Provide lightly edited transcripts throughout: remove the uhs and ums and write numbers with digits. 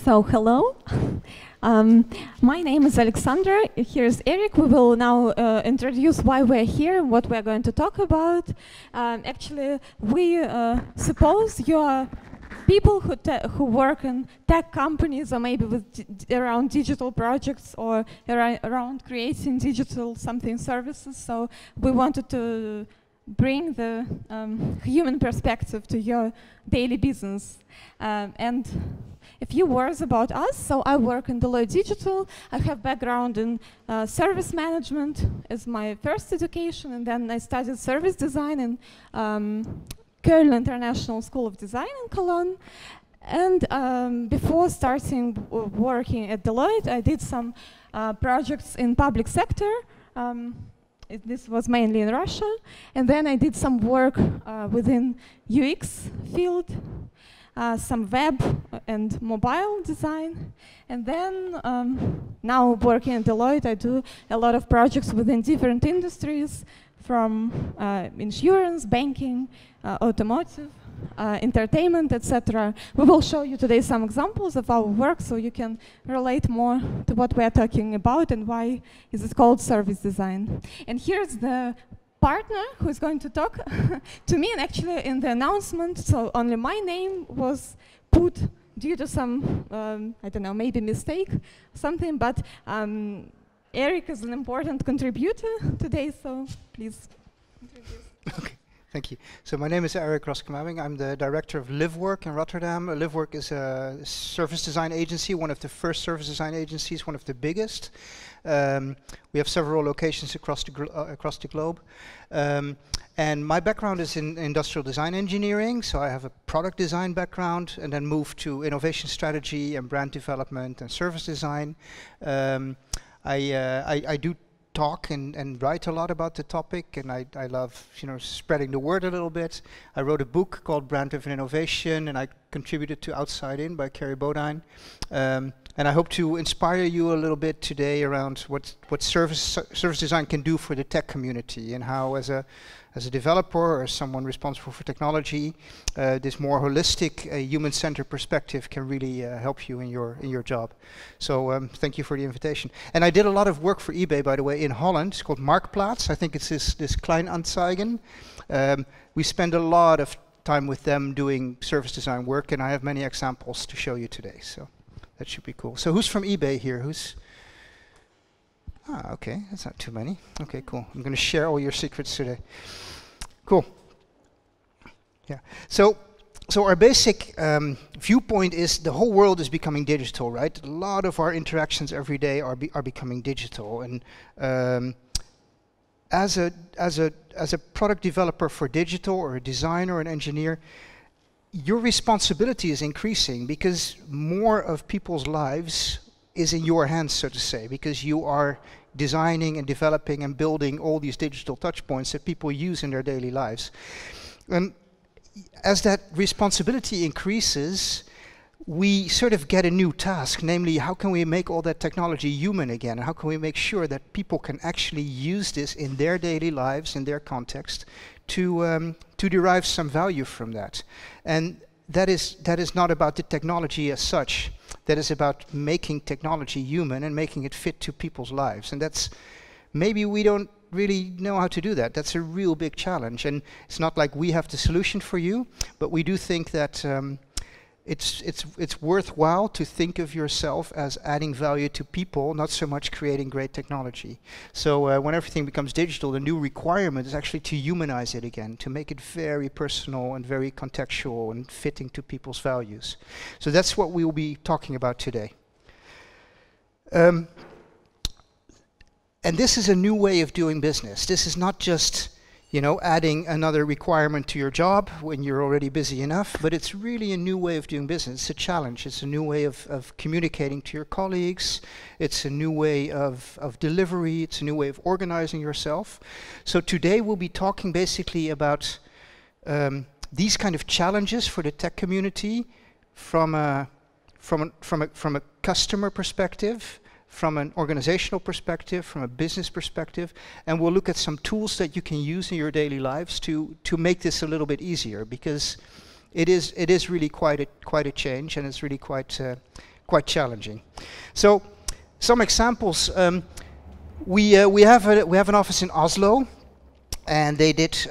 So, hello. My name is Alexandra. Here's Erik. We will now introduce why we're here and what we're going to talk about. Actually, we suppose you are people who work in tech companies or maybe with around digital projects or around creating digital something services. So we wanted to bring the human perspective to your daily business. And a few words about us. So I work in Deloitte Digital. I have background in service management as my first education, and then I studied service design in Köln International School of Design in Cologne. And before starting working at Deloitte, I did some projects in public sector. This was mainly in Russia. And then I did some work within UX field, some web and mobile design. And then now working at Deloitte, I do a lot of projects within different industries, from insurance, banking, automotive, entertainment, etc. We will show you today some examples of our work so you can relate more to what we are talking about and why is it called service design. And here's the partner who is going to talk to me, and actually in the announcement, so only my name was put due to some, I don't know, maybe mistake, something, but Erik is an important contributor today, so please introduce. Okay. Thank you. So my name is Erik Roscam. I'm the director of LiveWork in Rotterdam. LiveWork is a service design agency, one of the first service design agencies, one of the biggest. We have several locations across the globe. And my background is in industrial design engineering, so I have a product design background, and then moved to innovation strategy and brand development and service design. I do talk and write a lot about the topic, and I love spreading the word a little bit. I wrote a book called Brand Driven Innovation, and I contributed to Outside In by Carrie Bodine. And I hope to inspire you a little bit today around what service design can do for the tech community, and how as a developer or as someone responsible for technology, this more holistic, human-centered perspective can really help you in your job. So thank you for the invitation. And I did a lot of work for eBay, by the way, in Holland. It's called Marktplaats. I think it's this Kleinanzeigen. We spend a lot of time with them doing service design work, and I have many examples to show you today. So that should be cool. So who's from eBay here? Okay, that's not too many. Okay, cool. I'm going to share all your secrets today. Cool. Yeah. So our basic viewpoint is the whole world is becoming digital, right? A lot of our interactions every day are becoming digital, and as a product developer for digital, or a designer or an engineer, your responsibility is increasing because more of people's lives is in your hands, so to say, because you are designing and developing and building all these digital touchpoints that people use in their daily lives. And as that responsibility increases, we sort of get a new task, namely, how can we make all that technology human again? How can we make sure that people can actually use this in their daily lives, in their context, to derive some value from that? And that is not about the technology as such. That is about making technology human and making it fit to people's lives. And that's, maybe we don't really know how to do that. That's a real big challenge. And it's not like we have the solution for you, but we do think that it's worthwhile to think of yourself as adding value to people, not so much creating great technology. So when everything becomes digital, the new requirement is actually to humanize it again, to make it very personal and very contextual and fitting to people's values. So that's what we will be talking about today. And this is a new way of doing business. This is not just adding another requirement to your job when you're already busy enough, but it's really a new way of doing business. It's a challenge. It's a new way of communicating to your colleagues. It's a new way of delivery. It's a new way of organizing yourself. So today we'll be talking basically about these kind of challenges for the tech community from a customer perspective, from an organizational perspective, from a business perspective, and we'll look at some tools that you can use in your daily lives to make this a little bit easier, because it is really quite a change, and it's really quite quite challenging. So, some examples. We have an office in Oslo, and they did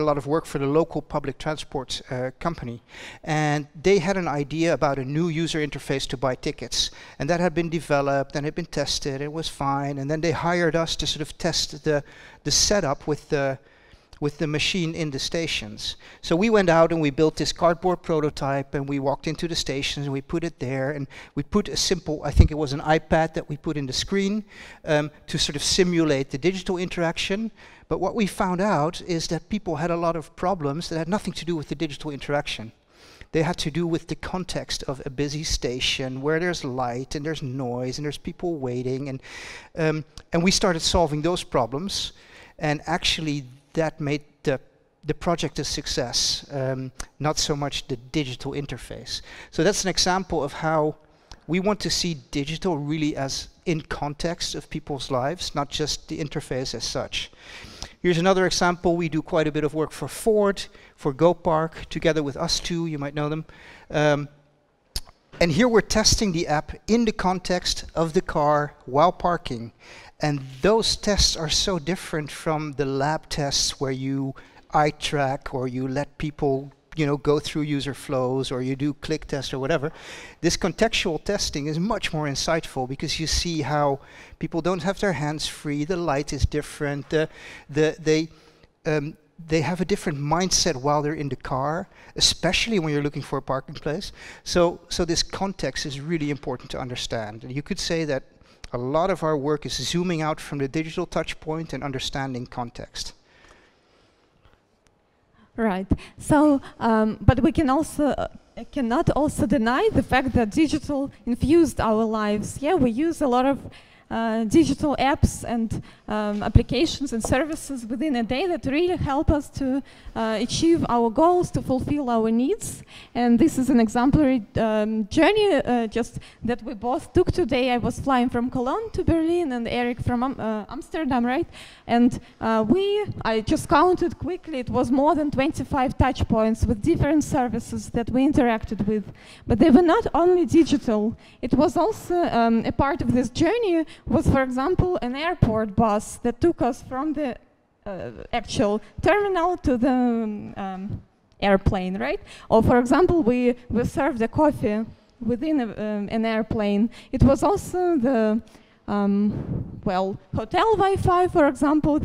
a lot of work for the local public transport company, and they had an idea about a new user interface to buy tickets, and that had been developed and had been tested. It was fine, and then they hired us to sort of test the setup with the machine in the stations. So we went out and we built this cardboard prototype, and we walked into the stations and we put it there, and we put a simple, I think it was an iPad that we put in the screen to sort of simulate the digital interaction. But what we found out is that people had a lot of problems that had nothing to do with the digital interaction. They had to do with the context of a busy station where there's light and there's noise and there's people waiting, and we started solving those problems, and actually that made the project a success, not so much the digital interface. So that's an example of how we want to see digital really as in context of people's lives, not just the interface as such. Here's another example. We do quite a bit of work for Ford, for GoPark, together with us2, you might know them. And here we're testing the app in the context of the car while parking. And those tests are so different from the lab tests where you eye track or you let people, go through user flows, or you do click tests or whatever. This contextual testing is much more insightful because you see how people don't have their hands free, the light is different, they have a different mindset while they're in the car, especially when you're looking for a parking place. So this context is really important to understand. And you could say that a lot of our work is zooming out from the digital touch point and understanding context. Right. So, but we can also cannot also deny the fact that digital infused our lives. Yeah, we use a lot of digital apps and applications and services within a day that really help us to achieve our goals, to fulfill our needs. And this is an exemplary journey just that we both took today. I was flying from Cologne to Berlin, and Erik from Amsterdam, right? And I just counted quickly, it was more than 25 touch points with different services that we interacted with. But they were not only digital, it was also a part of this journey was, for example, an airport bus that took us from the actual terminal to the airplane, right? Or, for example, we served a coffee within an airplane. It was also the hotel Wi-Fi, for example,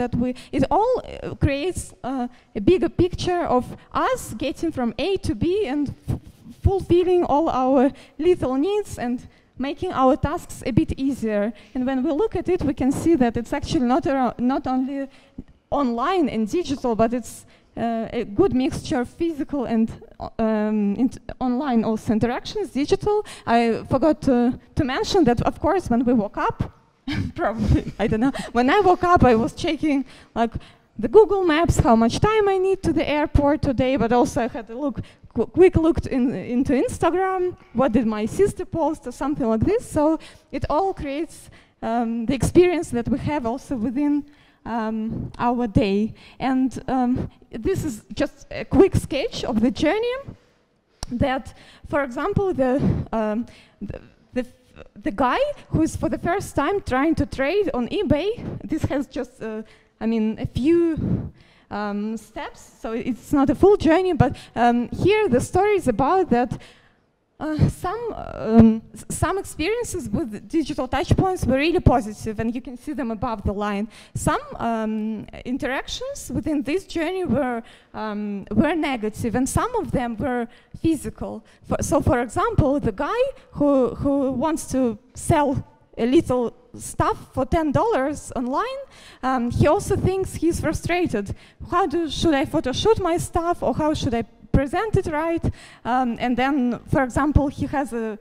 it all creates a bigger picture of us getting from A to B and fulfilling all our little needs and making our tasks a bit easier. And when we look at it, we can see that it's actually not only online and digital, but it's a good mixture of physical and online also interactions, digital. I forgot to mention that, of course, when we woke up, probably, I don't know, when I woke up, I was checking like the Google Maps, how much time I need to the airport today, but also I had a quick look into Instagram, what did my sister post or something like this. So it all creates the experience that we have also within our day. And this is just a quick sketch of the journey that, for example, the guy who is for the first time trying to trade on eBay, this has just, a few steps, so it's not a full journey, but here the story is about that some experiences with digital touchpoints were really positive, and you can see them above the line. Some interactions within this journey were negative, and some of them were physical. So, for example, the guy who wants to sell a little stuff for $10 online, he also thinks he's frustrated. Should I photoshoot my stuff, or how should I present it right? And then, for example, he has a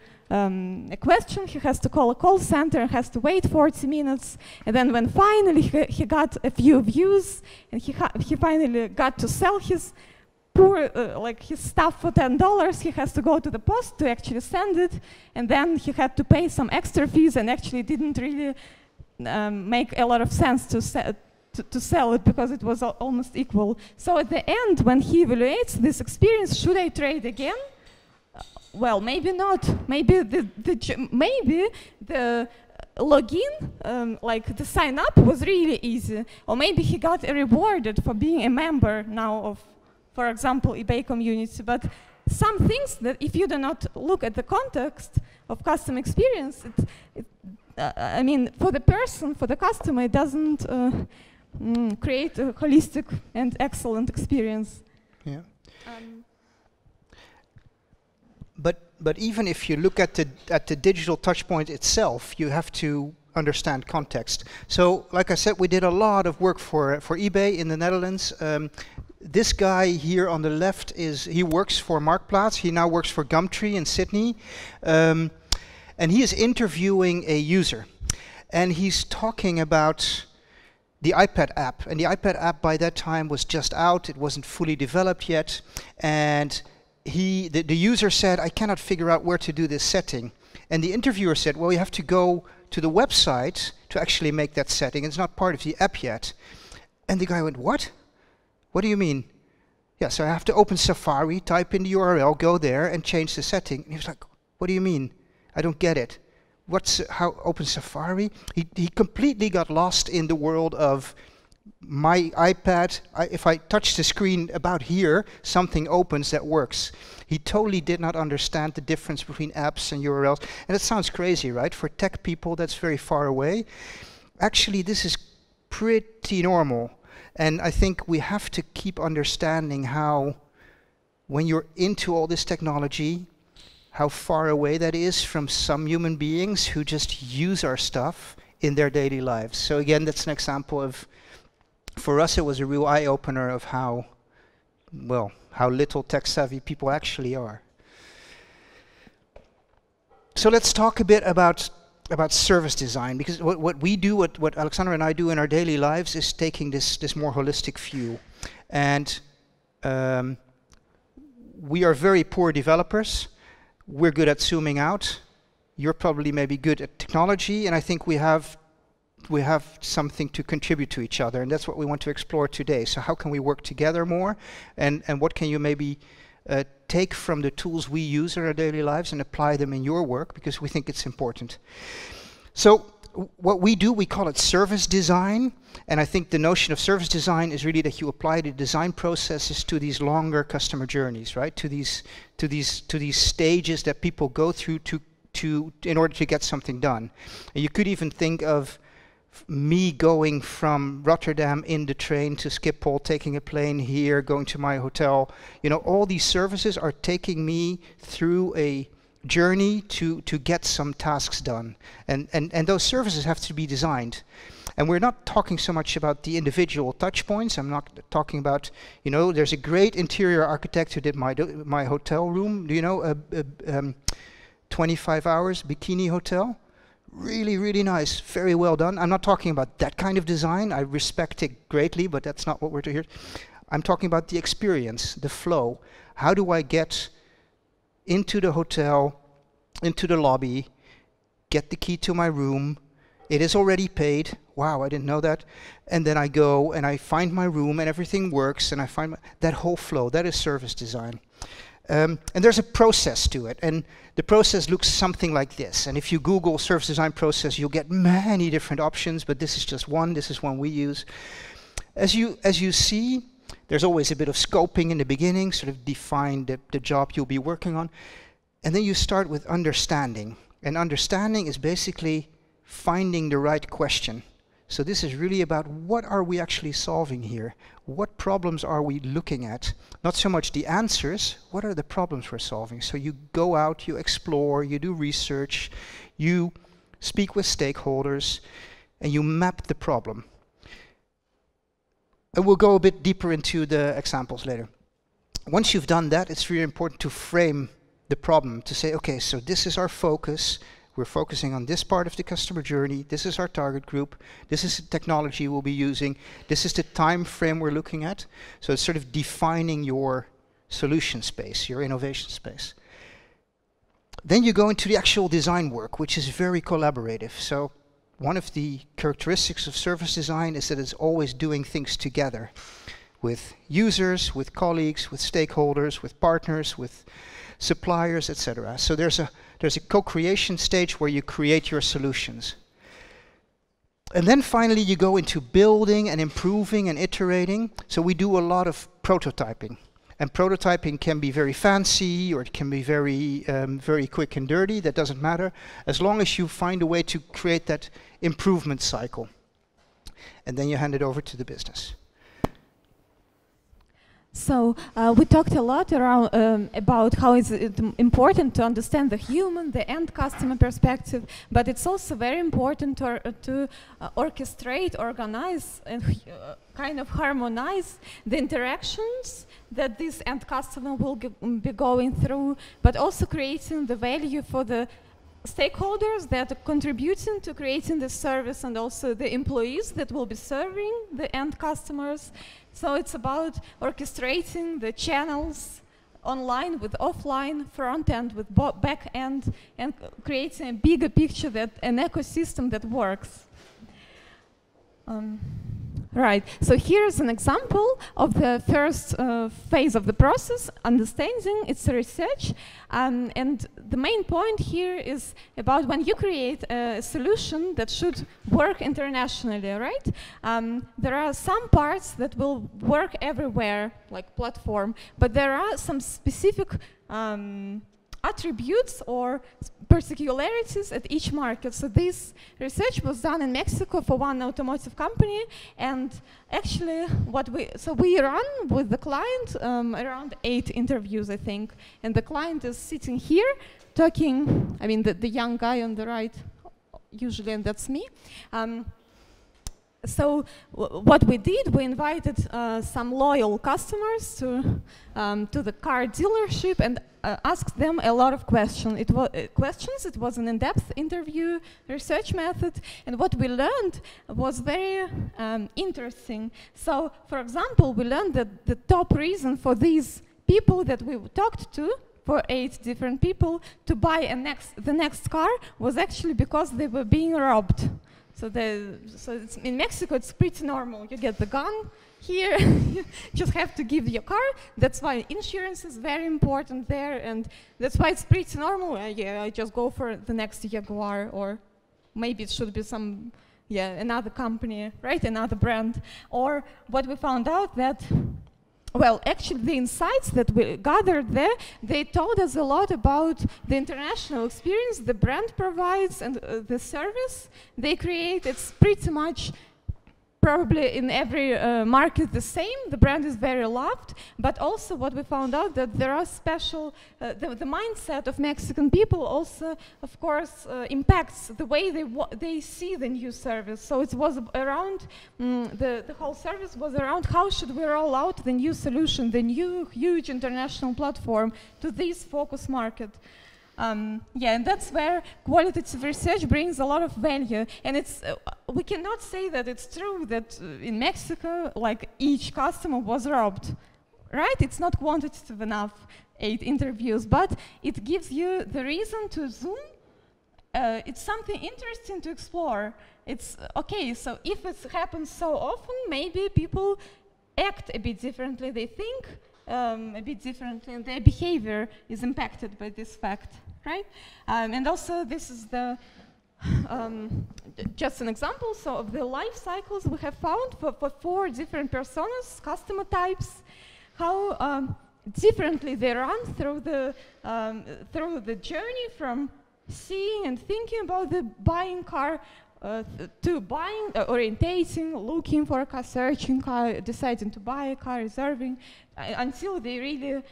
question, he has to call a call center, has to wait 40 minutes, and then when finally he got a few views, and he finally got to sell his his stuff for $10, he has to go to the post to actually send it, and then he had to pay some extra fees, and actually didn't really make a lot of sense to sell it because it was almost equal. So at the end, when he evaluates this experience, should I trade again? well, maybe not. Maybe the login, like the sign up, was really easy, or maybe he got rewarded for being a member now of, for example, eBay community. But some things that, if you do not look at the context of customer experience, I mean, for the person, for the customer, it doesn't create a holistic and excellent experience. Yeah. But even if you look at the digital touchpoint itself, you have to understand context. So, like I said, we did a lot of work for eBay in the Netherlands. This guy here on the left he works for Marktplaats. He now works for Gumtree in Sydney, and he is interviewing a user, and he's talking about the iPad app. And the iPad app by that time was just out; it wasn't fully developed yet, and the user said, I cannot figure out where to do this setting. And the interviewer said, well, you have to go to the website to actually make that setting. It's not part of the app yet. And the guy went, what? What do you mean? Yeah, so I have to open Safari, type in the URL, go there and change the setting. And he was like, what do you mean? I don't get it. How open Safari? He completely got lost in the world of my iPad. If I touch the screen about here, something opens that works. He totally did not understand the difference between apps and URLs. And it sounds crazy, right? For tech people, that's very far away. Actually, this is pretty normal. And I think we have to keep understanding how, when you're into all this technology, how far away that is from some human beings who just use our stuff in their daily lives. So again, that's an example of, for us, it was a real eye-opener of how little tech-savvy people actually are. So let's talk a bit about service design, because what we do, what Alexandra and I do in our daily lives, is taking this more holistic view. And we are very poor developers. We're good at zooming out. You're probably maybe good at technology, and I think we have something to contribute to each other, and that's what we want to explore today. So how can we work together more, and what can you maybe take from the tools we use in our daily lives and apply them in your work, because we think it's important. So what we do, we call it service design, and I think the notion of service design is really that you apply the design processes to these longer customer journeys, right? To these stages that people go through in order to get something done. And you could even think of me going from Rotterdam in the train to Schiphol, taking a plane here, going to my hotel. You know, all these services are taking me through a journey to get some tasks done. And those services have to be designed. And we're not talking so much about the individual touch points. I'm not talking about, you know, there's a great interior architect who did my hotel room. Do you know, 25 hours bikini hotel? Really, really nice, very well done. I'm not talking about that kind of design. I respect it greatly, but that's not what we're doing here. I'm talking about the experience, the flow. How do I get into the hotel, into the lobby, get the key to my room? It is already paid. Wow, I didn't know that. And then I go and I find my room and everything works, and I find that whole flow. That is service design. And there's a process to it, and the process looks something like this. And if you Google service design process, you'll get many different options, but this is just one. This is one we use. As you see, there's always a bit of scoping in the beginning, sort of define the job you'll be working on. And then you start with understanding. And understanding is basically finding the right question. So this is really about, what are we actually solving here? What problems are we looking at? Not so much the answers, what are the problems we're solving? So you go out, you explore, you do research, you speak with stakeholders, and you map the problem. And we'll go a bit deeper into the examples later. Once you've done that, it's really important to frame the problem, to say, okay, so this is our focus. We're focusing on this part of the customer journey. This is our target group. This is the technology we'll be using. This is the time frame we're looking at. So it's sort of defining your solution space, your innovation space. Then you go into the actual design work, which is very collaborative. So one of the characteristics of service design is that it's always doing things together. with users, with colleagues, with stakeholders, with partners, with suppliers, etc. So there's a co-creation stage where you create your solutions. And then finally you go into building and improving and iterating. So we do a lot of prototyping. And prototyping can be very fancy, or it can be very quick and dirty. That doesn't matter, as long as you find a way to create that improvement cycle. And then you hand it over to the business. So we talked a lot around about how it's important to understand the human, the end customer perspective, but it's also very important to orchestrate, organize, and kind of harmonize the interactions that this end customer will be going through, but also creating the value for the stakeholders that are contributing to creating the service, and also the employees that will be serving the end customers. So it's about orchestrating the channels online with offline, front end with back end, and creating a bigger picture, that an ecosystem that works. Right, so here's an example of the first phase of the process, understanding. It's a research, and the main point here is about when you create a solution that should work internationally, right? There are some parts that will work everywhere, like platform, but there are some specific attributes or particularities at each market. So this research was done in Mexico for one automotive company, and actually we run with the client around 8 interviews, I think, and the client is sitting here talking, I mean the young guy on the right usually, and that's me. So what we did, we invited some loyal customers to the car dealership and asked them a lot of questions. It was an in-depth interview research method, and what we learned was very interesting. So, for example, we learned that the top reason for these people that we talked to, for 8 different people, to buy the next car was actually because they were being robbed. So it's, in Mexico, it's pretty normal. You get the gun here, you just have to give your car. That's why insurance is very important there, and that's why it's pretty normal. Yeah, I just go for the next Jaguar, or maybe it should be another company, right? Another brand. Or what we found out that, well, actually the insights that we gathered there, they told us a lot about the international experience the brand provides, and the service they create. It's pretty much probably in every market the same. The brand is very loved, but also what we found out that there are special, the mindset of Mexican people also, of course, impacts the way they see the new service. So it was around, the whole service was around how should we roll out the new solution, the new huge international platform to this focus market. And that's where qualitative research brings a lot of value. And it's we cannot say that it's true that in Mexico, like, each customer was robbed, right? It's not quantitative enough, 8 interviews, but it gives you the reason to zoom. It's something interesting to explore. It's okay, so if it happens so often, maybe people act a bit differently, they think a bit differently, and their behavior is impacted by this fact, right? And also, this is the just an example of the life cycles we have found for 4 different personas, customer types, how differently they run through the journey from seeing and thinking about the buying car to buying, orientating, looking for a car, searching car, deciding to buy a car, reserving, until they really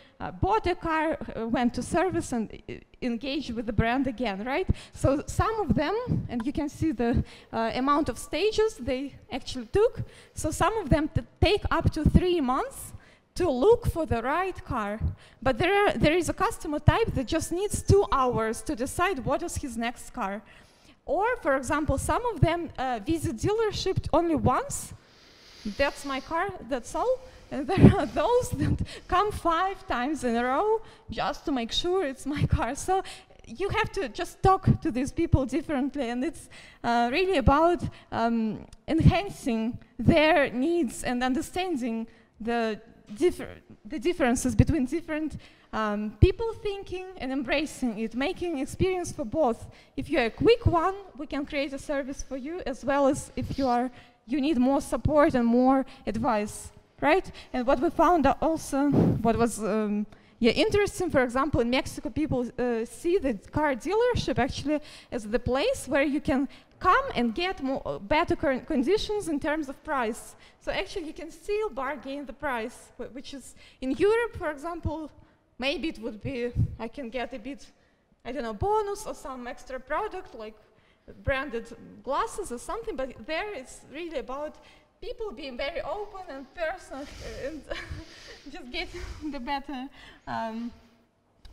bought a car, went to service, and engaged with the brand again, right? So some of them, and you can see the amount of stages they actually took, so some of them take up to 3 months to look for the right car. But there is a customer type that just needs 2 hours to decide what is his next car. Or, for example, some of them visit dealership only once. That's my car, that's all. And there are those that come 5 times in a row just to make sure it's my car. So you have to just talk to these people differently, and it's really about enhancing their needs and understanding the differences between different people thinking and embracing it, making experience for both. If you're a quick one, we can create a service for you, as well as if you need more support and more advice, right? And what we found also, what was interesting, for example, in Mexico, people see the car dealership actually as the place where you can come and get better conditions in terms of price. So actually you can still bargain the price, which is in Europe, for example, maybe it would be, I can get a bit, I don't know, bonus or some extra product like branded glasses or something, but there it's really about people being very open and personal and just get the better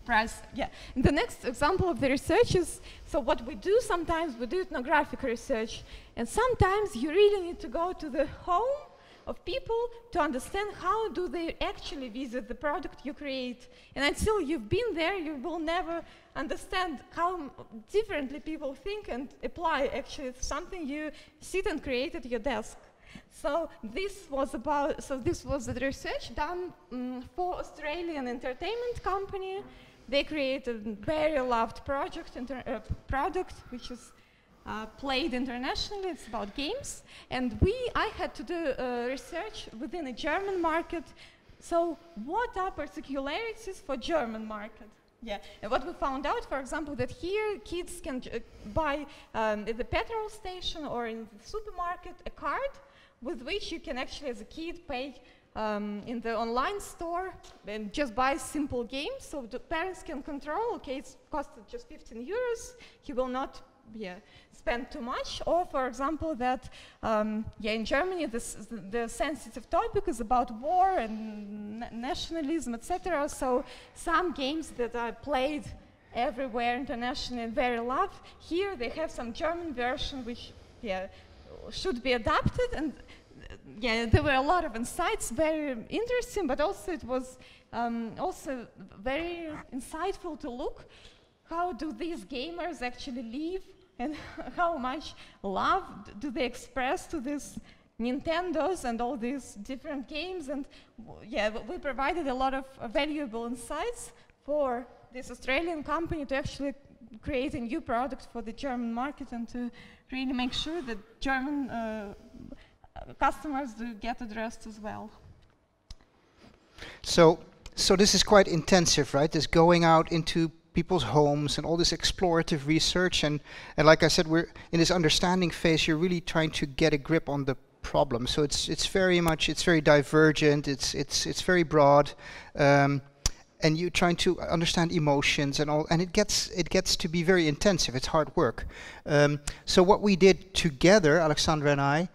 price. Yeah. And the next example of the research is, so what we do sometimes, we do ethnographic research, and sometimes you really need to go to the home of people to understand how do they actually visit the product you create. And until you've been there, you will never understand how differently people think and apply actually something you sit and create at your desk. So this was the research done for Australian entertainment company. They created a very loved product which is played internationally. It's about games, and I had to do research within a German market. So what are particularities for German market? Yeah, and what we found out, for example, that here kids can buy at the petrol station or in the supermarket a card with which you can actually, as a kid, pay in the online store and just buy simple games. So the parents can control, okay, it's costed just 15 euros. He will not spend too much. Or, for example, that in Germany the sensitive topic is about war and nationalism, etc. So some games that are played everywhere internationally and very loved, here they have some German version which should be adapted. And there were a lot of insights, very interesting, but also it was also very insightful to look how do these gamers actually live and how much love do they express to these Nintendos and all these different games. And we provided a lot of valuable insights for this Australian company to actually create a new product for the German market and to really make sure that German customers do get addressed as well. So this is quite intensive, right? This going out into people's homes and all this explorative research, and like I said, we're in this understanding phase. You're really trying to get a grip on the problem. So it's very divergent. It's very broad, and you're trying to understand emotions and all. And it gets to be very intensive. It's hard work. So what we did together, Alexandra and I,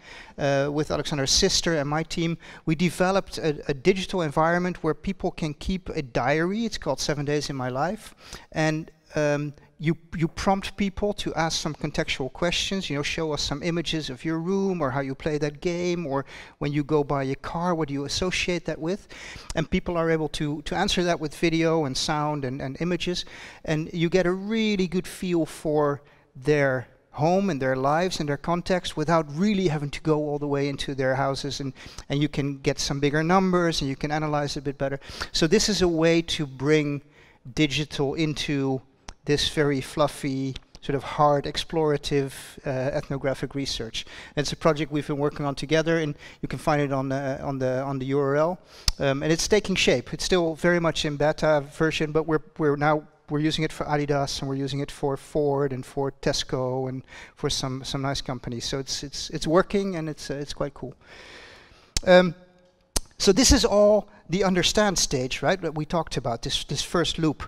with Alexandra's sister and my team, we developed a digital environment where people can keep a diary. It's called 7 Days in My Life, and you prompt people to ask some contextual questions. Show us some images of your room or how you play that game, or when you go buy a car, what do you associate that with? And people are able to answer that with video and sound and images, and you get a really good feel for their home and their lives and their context without really having to go all the way into their houses, and you can get some bigger numbers and you can analyze it a bit better. So this is a way to bring digital into this very fluffy, sort of hard, explorative ethnographic research. And it's a project we've been working on together, and you can find it on the URL. And it's taking shape. It's still very much in beta version, but we're using it for Adidas, and we're using it for Ford and for Tesco and for some nice companies. So it's working, and it's quite cool. So this is all the understand stage, right? That we talked about, this first loop.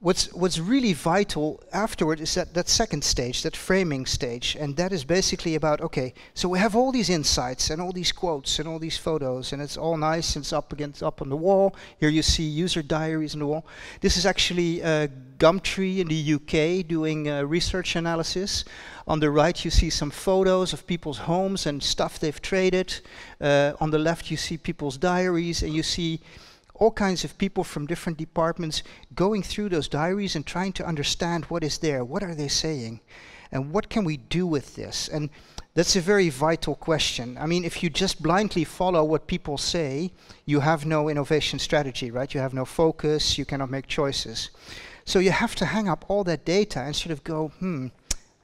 What's really vital afterward is that second stage, that framing stage, and that is basically about, okay, so we have all these insights and all these quotes and all these photos, and it's all nice, and it's up on the wall. Here you see user diaries on the wall. This is actually Gumtree in the UK doing research analysis. On the right you see some photos of people's homes and stuff they've traded. On the left you see people's diaries, and you see all kinds of people from different departments going through those diaries and trying to understand what is there, what are they saying. And what can we do with this? And that's a very vital question. I mean, if you just blindly follow what people say, you have no innovation strategy, right? You have no focus, you cannot make choices. So you have to hang up all that data and sort of go,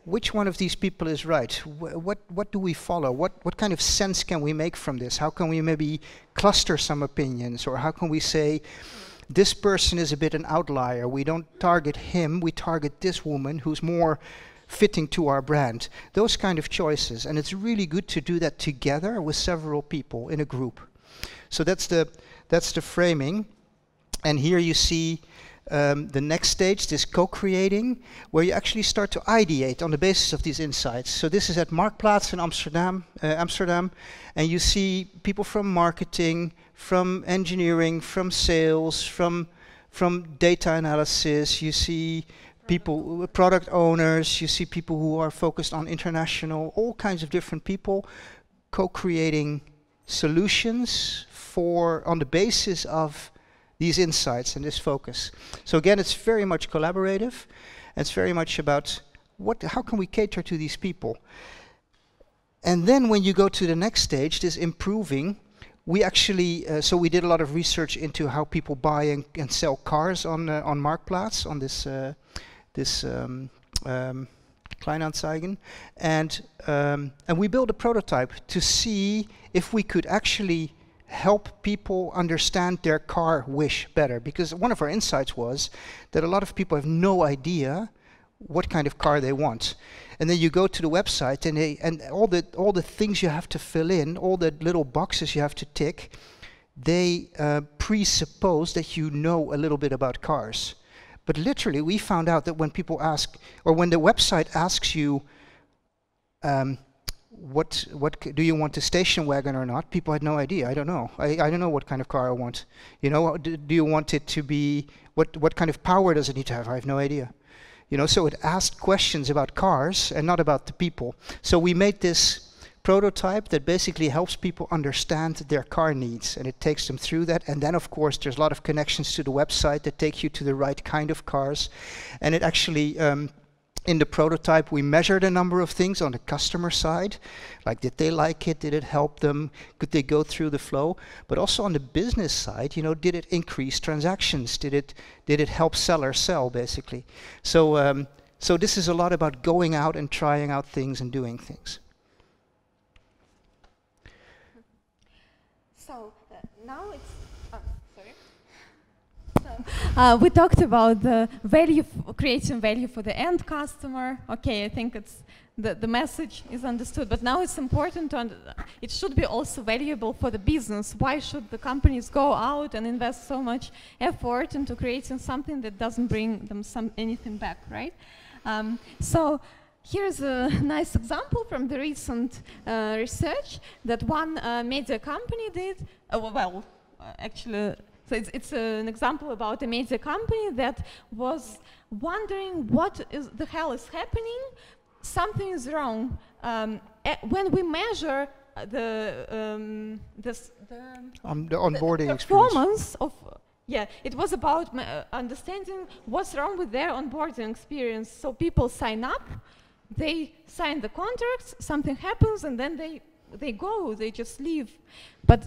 which one of these people is right? What do we follow? What kind of sense can we make from this? How can we maybe cluster some opinions? Or how can we say, this person is a bit an outlier. We don't target him, we target this woman who's more fitting to our brand. Those kind of choices. And it's really good to do that together with several people in a group. So that's the framing. And here you see the next stage, this co-creating, where you actually start to ideate on the basis of these insights. So this is at Marktplaats in Amsterdam, and you see people from marketing, from engineering, from sales, from data analysis. You see people, product owners. You see people who are focused on international, all kinds of different people co-creating solutions on the basis of these insights and this focus. So again, it's very much collaborative. It's very much about how can we cater to these people. And then when you go to the next stage, this improving, we actually, so we did a lot of research into how people buy and sell cars on Marktplaats, on this Kleinanzeigen, and we built a prototype to see if we could actually help people understand their car wish better, because one of our insights was that a lot of people have no idea what kind of car they want. And then you go to the website and all the things you have to fill in, all the little boxes you have to tick, they presuppose that you know a little bit about cars. But literally we found out that when people ask, or when the website asks you what do you want, a station wagon or not? People had no idea. I don't know. I don't know what kind of car I want. You know, do you want it to be, what kind of power does it need to have? I have no idea. You know, so it asked questions about cars and not about the people. So we made this prototype that basically helps people understand their car needs, and it takes them through that. And then of course there's a lot of connections to the website that take you to the right kind of cars. And it actually in the prototype, we measured a number of things on the customer side, like did they like it, did it help them, could they go through the flow, but also on the business side, you know, did it increase transactions, did it help sellers sell, basically. So so this is a lot about going out and trying out things and doing things. So now it's we talked about the value, creating value for the end customer. Okay, I think it's the message is understood, but now it's important to it should be also valuable for the business. Why should the companies go out and invest so much effort into creating something that doesn't bring them anything back, right? So here's a nice example from the recent research that one media company did. Actually. So it's an example about a media company that was wondering what the hell is happening. Something is wrong. When we measure the onboarding performance of, it was about understanding what's wrong with their onboarding experience. So people sign up, they sign the contracts, something happens, and then they go, they just leave. But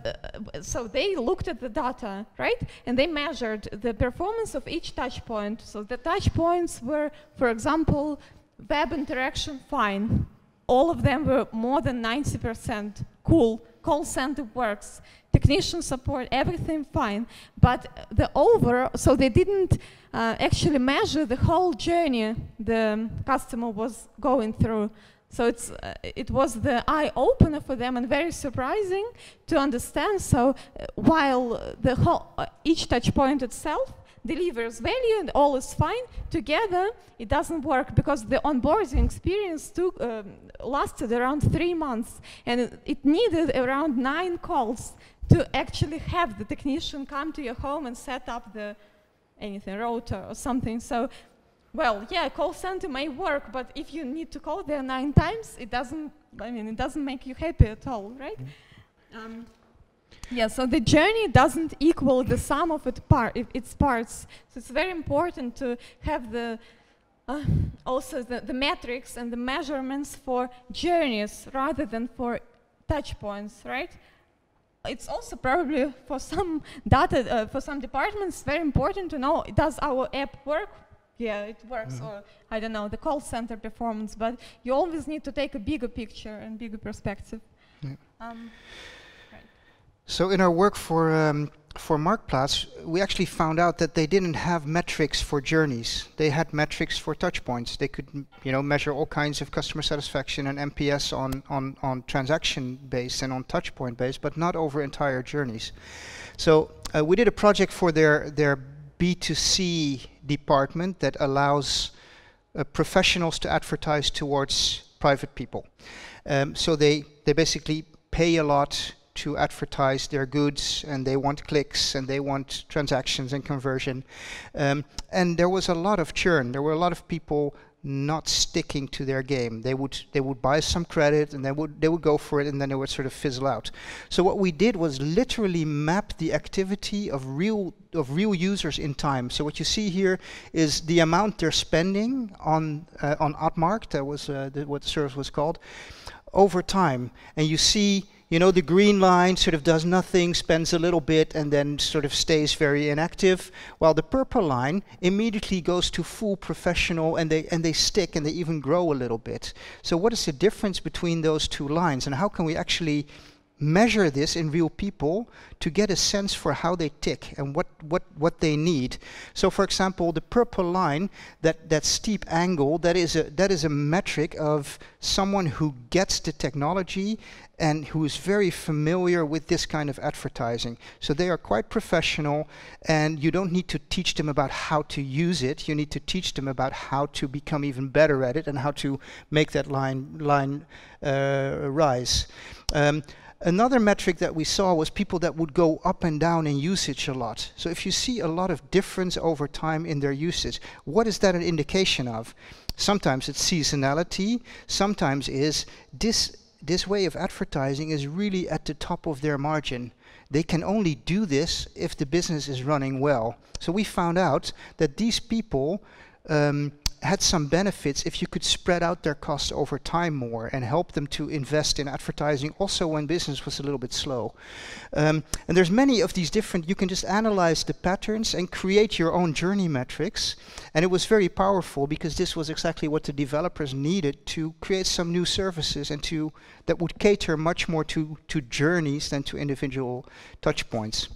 so they looked at the data, right? And they measured the performance of each touch point. So the touch points were, for example, web interaction, fine. All of them were more than 90%. Cool. Call center works. Technician support, everything fine. But the overall, so they didn't actually measure the whole journey the customer was going through. So it was the eye-opener for them and very surprising to understand. So while the each touch point itself delivers value and all is fine, together it doesn't work because the onboarding experience lasted around 3 months, and it needed around 9 calls to actually have the technician come to your home and set up the router or something. So. Well, yeah, call center may work, but if you need to call there 9 times, it doesn't make you happy at all, right? So the journey doesn't equal the sum of its parts. So it's very important to have the also the metrics and the measurements for journeys rather than for touch points, right? It's also probably for some data, for some departments, very important to know, does our app work? Yeah, it works, or I don't know, the call center performance, but you always need to take a bigger picture and bigger perspective. Yeah. Right. So in our work for Marktplaats, we actually found out that they didn't have metrics for journeys. They had metrics for touch points. They could, measure all kinds of customer satisfaction and NPS on transaction based and on touch point based, but not over entire journeys. So we did a project for their B2C department that allows professionals to advertise towards private people. So they basically pay a lot to advertise their goods, and they want clicks, and they want transactions and conversion. And there was a lot of churn. There were a lot of people not sticking to their game. They would buy some credit, and they would go for it, and then they would sort of fizzle out. So what we did was literally map the activity of real users in time. So what you see here is the amount they're spending on Admarkt, that was what the service was called, over time. And you see, the green line sort of does nothing, spends a little bit, and then sort of stays very inactive, while the purple line immediately goes to full professional, and they stick, and they even grow a little bit. So what is the difference between those two lines, and how can we actually measure this in real people to get a sense for how they tick and what they need? So for example, the purple line, that steep angle, that is a metric of someone who gets the technology and who is very familiar with this kind of advertising. So they are quite professional, and you don't need to teach them about how to use it. You need to teach them about how to become even better at it and how to make that line rise. Another metric that we saw was people that would go up and down in usage a lot. So if you see a lot of difference over time in their usage, what is that an indication of? Sometimes it's seasonality, sometimes is this way of advertising is really at the top of their margin. They can only do this if the business is running well. So we found out that these people had some benefits if you could spread out their costs over time more and help them to invest in advertising also when business was a little bit slow. And there's many of these different, you can just analyze the patterns and create your own journey metrics. And it was very powerful because this was exactly what the developers needed to create some new services and that would cater much more to journeys than to individual touch points.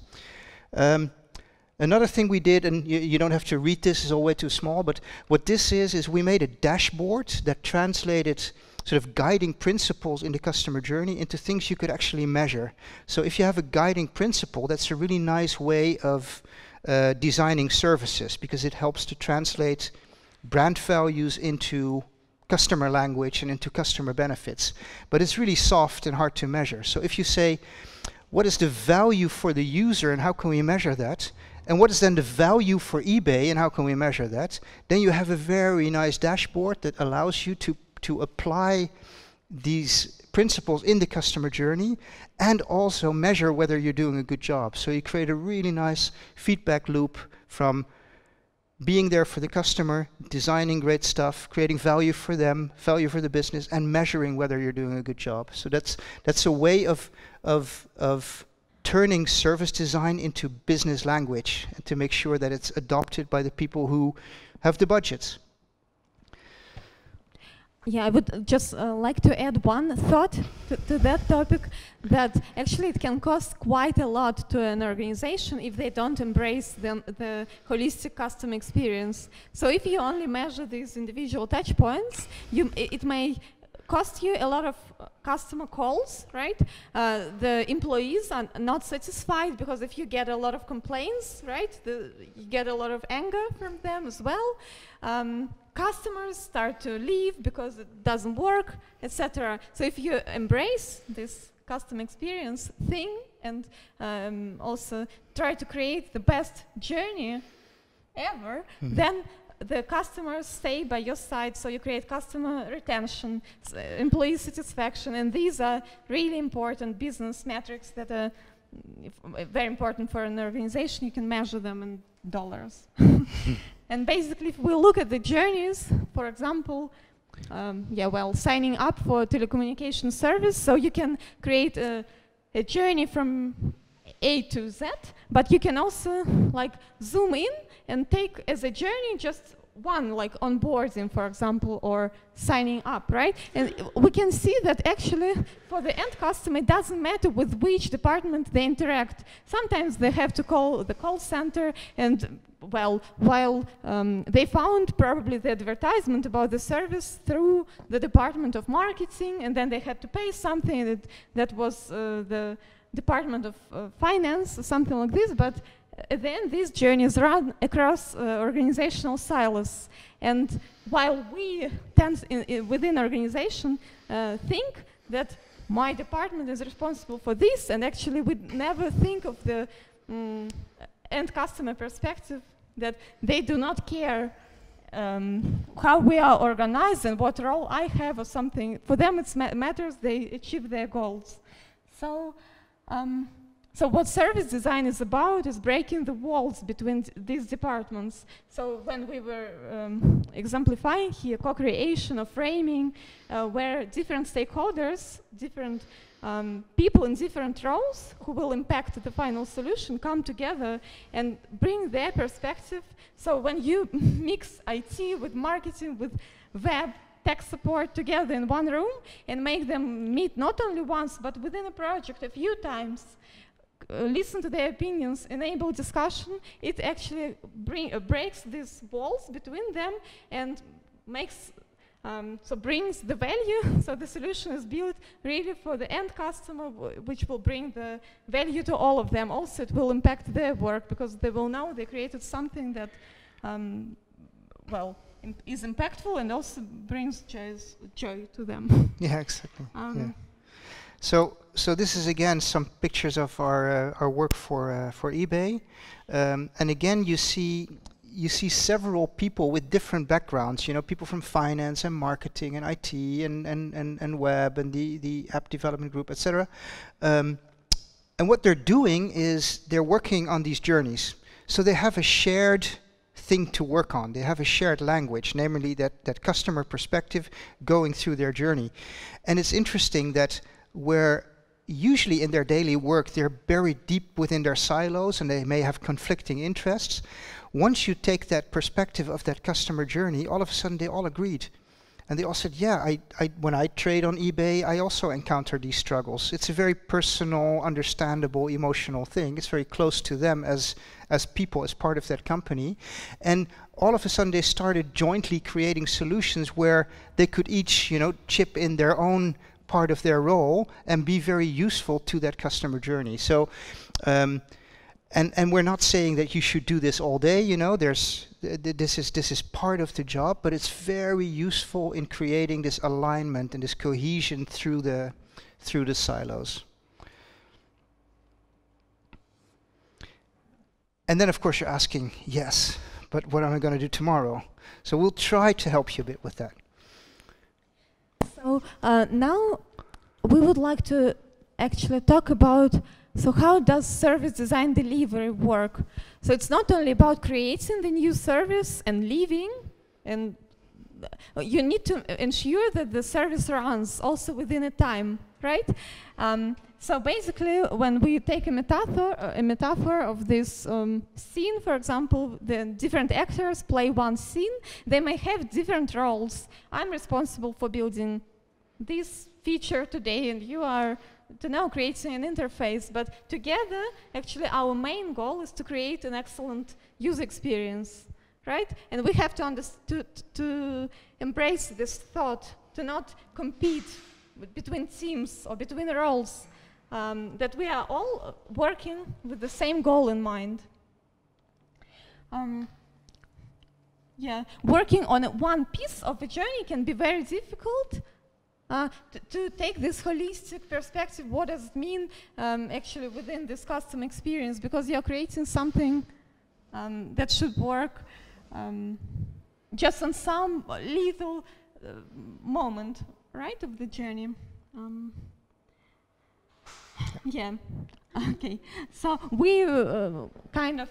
Another thing we did, and you don't have to read this, it's all way too small, but what this is we made a dashboard that translated sort of guiding principles in the customer journey into things you could actually measure. So if you have a guiding principle, that's a really nice way of designing services, because it helps to translate brand values into customer language and into customer benefits. But it's really soft and hard to measure. So if you say, what is the value for the user and how can we measure that? And what is then the value for eBay and how can we measure that? Then you have a very nice dashboard that allows you to apply these principles in the customer journey and also measure whether you're doing a good job. So you create a really nice feedback loop from being there for the customer, designing great stuff, creating value for them, value for the business, and measuring whether you're doing a good job. So that's a way of turning service design into business language and to make sure that it's adopted by the people who have the budgets. Yeah, I would just like to add one thought to that topic, that actually it can cost quite a lot to an organization if they don't embrace the holistic customer experience. So if you only measure these individual touch points, it may cost you a lot of customer calls, right? The employees are not satisfied because if you get a lot of complaints, right, you get a lot of anger from them as well. Customers start to leave because it doesn't work, etc. So if you embrace this customer experience thing and also try to create the best journey ever, then the customers stay by your side, so you create customer retention, employee satisfaction, and these are really important business metrics that are very important for an organization. You can measure them in dollars. And basically, if we look at the journeys, for example, signing up for a telecommunication service, so you can create a journey from A to Z, but you can also like zoom in and take as a journey just one, like onboarding, for example, or signing up, right? And we can see that actually for the end customer, it doesn't matter with which department they interact. Sometimes they have to call the call center, and well, while they found probably the advertisement about the service through the department of marketing, and then they had to pay something that was the department of finance, or something like this, but then these journeys run across organizational silos. And while we tend within organization think that my department is responsible for this, and actually we never think of the end customer perspective, that they do not care how we are organized and what role I have or something. For them it matters they achieve their goals. So what service design is about is breaking the walls between these departments. So when we were exemplifying here co-creation or framing, where different stakeholders, different people in different roles who will impact the final solution come together and bring their perspective. So when you mix IT with marketing, with web, tech support together in one room and make them meet not only once, but within a project a few times, listen to their opinions, enable discussion, it actually breaks these walls between them and makes, brings the value. So the solution is built really for the end customer, which will bring the value to all of them. Also, it will impact their work because they will know they created something that, is impactful and also brings joy to them. Yeah, exactly. Yeah. So this is again some pictures of our work for eBay, and again you see several people with different backgrounds. You know, people from finance and marketing and IT and web and the app development group, etc. And what they're doing is they're working on these journeys. So they have a shared thing to work on. They have a shared language, namely that customer perspective going through their journey. And it's interesting that where usually in their daily work they're buried deep within their silos and they may have conflicting interests, once you take that perspective of that customer journey, all of a sudden they all agreed. And they all said, yeah, when I trade on eBay, I also encounter these struggles. It's a very personal, understandable, emotional thing. It's very close to them as people, as part of that company. And all of a sudden they started jointly creating solutions where they could each, chip in their own part of their role and be very useful to that customer journey. So, and we're not saying that you should do this all day. This is part of the job, but it's very useful in creating this alignment and this cohesion through the silos. And then, of course, you're asking, yes, but what am I going to do tomorrow? So we'll try to help you a bit with that. So now we would like to actually talk about, so how does service design delivery work? So it's not only about creating the new service and leaving, and you need to ensure that the service runs also within a time, right? So basically, when we take a metaphor of this scene, for example, the different actors play one scene, they may have different roles. I'm responsible for building this feature today, and you are creating an interface, but together, actually, our main goal is to create an excellent user experience, right? And we have to embrace this thought, to not compete between teams or between roles, that we are all working with the same goal in mind. Working on one piece of a journey can be very difficult. To take this holistic perspective, what does it mean actually within this custom experience? Because you're creating something that should work just on some little moment, right, of the journey. Yeah. Okay. So we kind of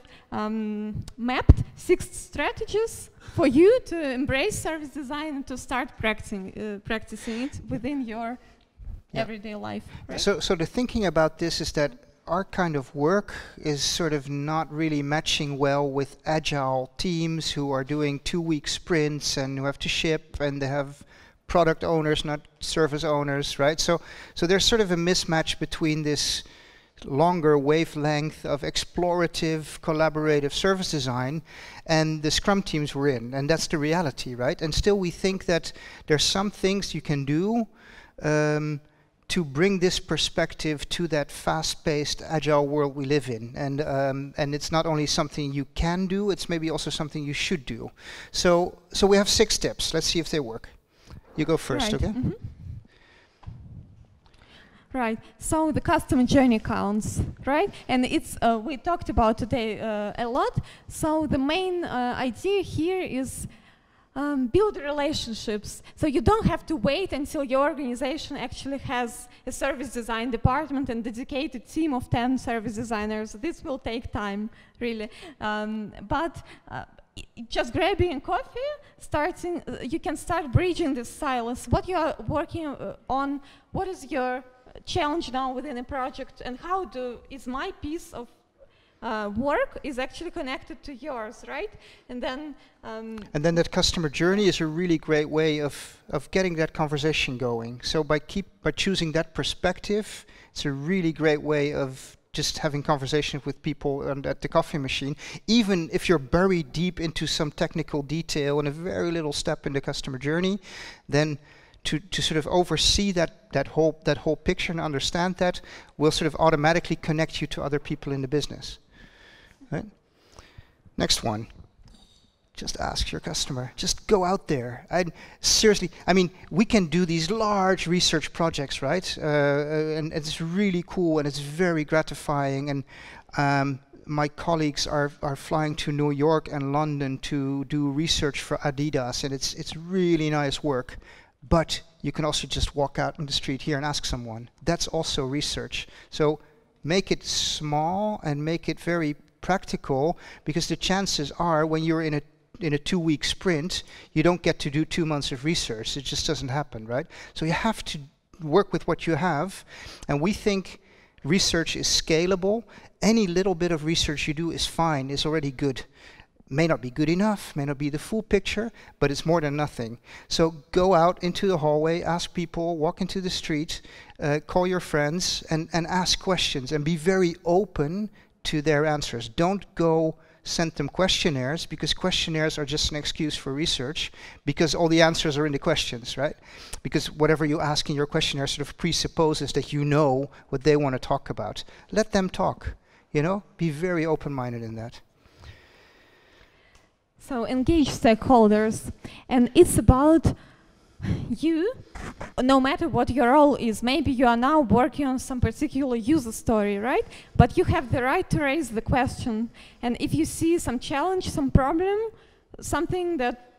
mapped 6 strategies for you to embrace service design and to start practicing it within your everyday life. Right? So the thinking about this is that our kind of work is sort of not really matching well with agile teams who are doing 2-week sprints and who have to ship, and they have product owners, not service owners, right? So there's sort of a mismatch between this longer wavelength of explorative, collaborative service design and the Scrum teams we're in, and that's the reality, right? And still we think that there's some things you can do to bring this perspective to that fast-paced, agile world we live in. And it's not only something you can do, it's maybe also something you should do. So we have 6 tips. Let's see if they work. You go first, right. okay? Mm-hmm. Right. So the customer journey counts, right? And it's we talked about today a lot. So the main idea here is build relationships. So you don't have to wait until your organization actually has a service design department and dedicated team of 10 service designers. This will take time, really. But just grabbing a coffee, you can start bridging this silos. What you are working on, what is your challenge now within a project, and how is my piece of work is actually connected to yours, right? And then that customer journey is a really great way of getting that conversation going. So by choosing that perspective, it's a really great way of just having conversations with people at the coffee machine, even if you're buried deep into some technical detail and a very little step in the customer journey, then to sort of oversee that whole picture and understand that will sort of automatically connect you to other people in the business. Right? Next one. Just ask your customer. Just go out there. Seriously, I mean, we can do these large research projects, right? And it's really cool and it's very gratifying. And my colleagues are flying to New York and London to do research for Adidas, and it's really nice work. But you can also just walk out in the street here and ask someone. That's also research. So make it small and make it very practical, because the chances are when you're in a 2-week sprint, you don't get to do 2 months of research. It just doesn't happen, right? So you have to work with what you have, and we think research is scalable. Any little bit of research you do is fine, is already good. May not be good enough, may not be the full picture, but it's more than nothing. So go out into the hallway, ask people, walk into the street, call your friends, and ask questions, and be very open to their answers. Don't go send them questionnaires, because questionnaires are just an excuse for research, because all the answers are in the questions, right? Because whatever you ask in your questionnaire sort of presupposes that you know what they want to talk about. Let them talk, you know? Be very open-minded in that. So engage stakeholders, and it's about you, no matter what your role is. Maybe you are now working on some particular user story, right? But you have the right to raise the question. And if you see some challenge, some problem, something that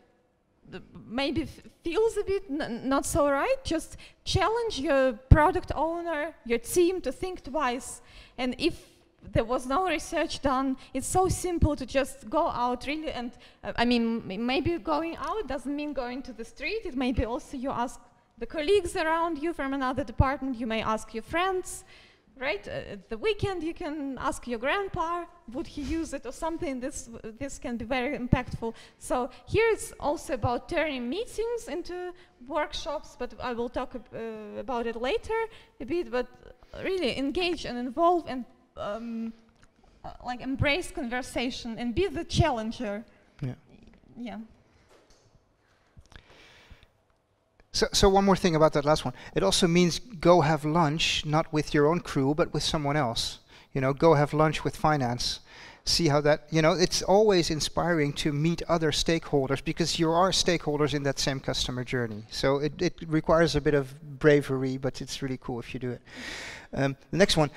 maybe feels a bit not so right, just challenge your product owner, your team to think twice. And if there was no research done, it's so simple to just go out, really. And I mean, maybe going out doesn't mean going to the street. It may be also you ask the colleagues around you from another department. You may ask your friends, right? At the weekend you can ask your grandpa, would he use it or something. This can be very impactful. So here it's also about turning meetings into workshops, but I will talk about it later a bit. But really engage and involve and like embrace conversation and be the challenger. Yeah. Yeah. So one more thing about that last one. It also means go have lunch, not with your own crew, but with someone else. You know, go have lunch with finance. See how that, you know, it's always inspiring to meet other stakeholders, because you are stakeholders in that same customer journey. So it requires a bit of bravery, but it's really cool if you do it. The next one.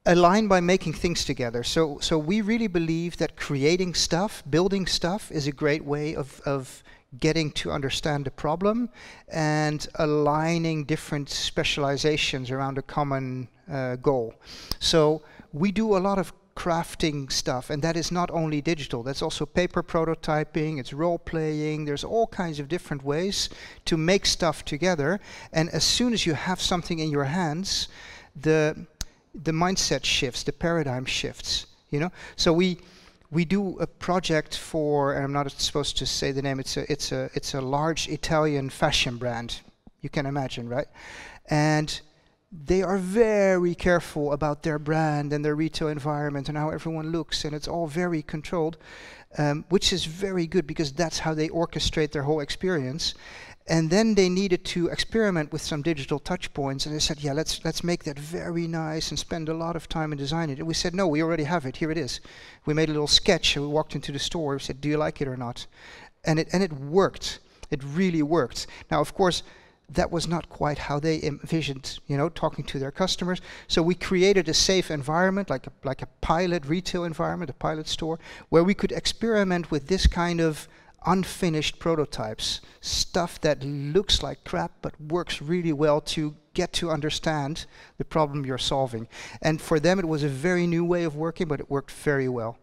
align by making things together. So we really believe that creating stuff, building stuff, is a great way of getting to understand the problem and aligning different specializations around a common goal. So we do a lot of crafting stuff, and that is not only digital, that's also paper prototyping, it's role-playing, there's all kinds of different ways to make stuff together, and as soon as you have something in your hands, the mindset shifts, the paradigm shifts, you know? So we do a project for, and I'm not supposed to say the name, it's a large Italian fashion brand, you can imagine, right? And they are very careful about their brand and their retail environment and how everyone looks, and it's all very controlled, which is very good because that's how they orchestrate their whole experience. And then they needed to experiment with some digital touch points, and they said, yeah, let's make that very nice and spend a lot of time in designing it. And we said, no, we already have it, here it is. We made a little sketch, and we walked into the store, we said, do you like it or not? And it worked, it really worked. Now, of course, that was not quite how they envisioned, you know, talking to their customers. So we created a safe environment, like a pilot retail environment, a pilot store, where we could experiment with this kind of unfinished prototypes, stuff that looks like crap but works really well to get to understand the problem you're solving. And for them it was a very new way of working, but it worked very well.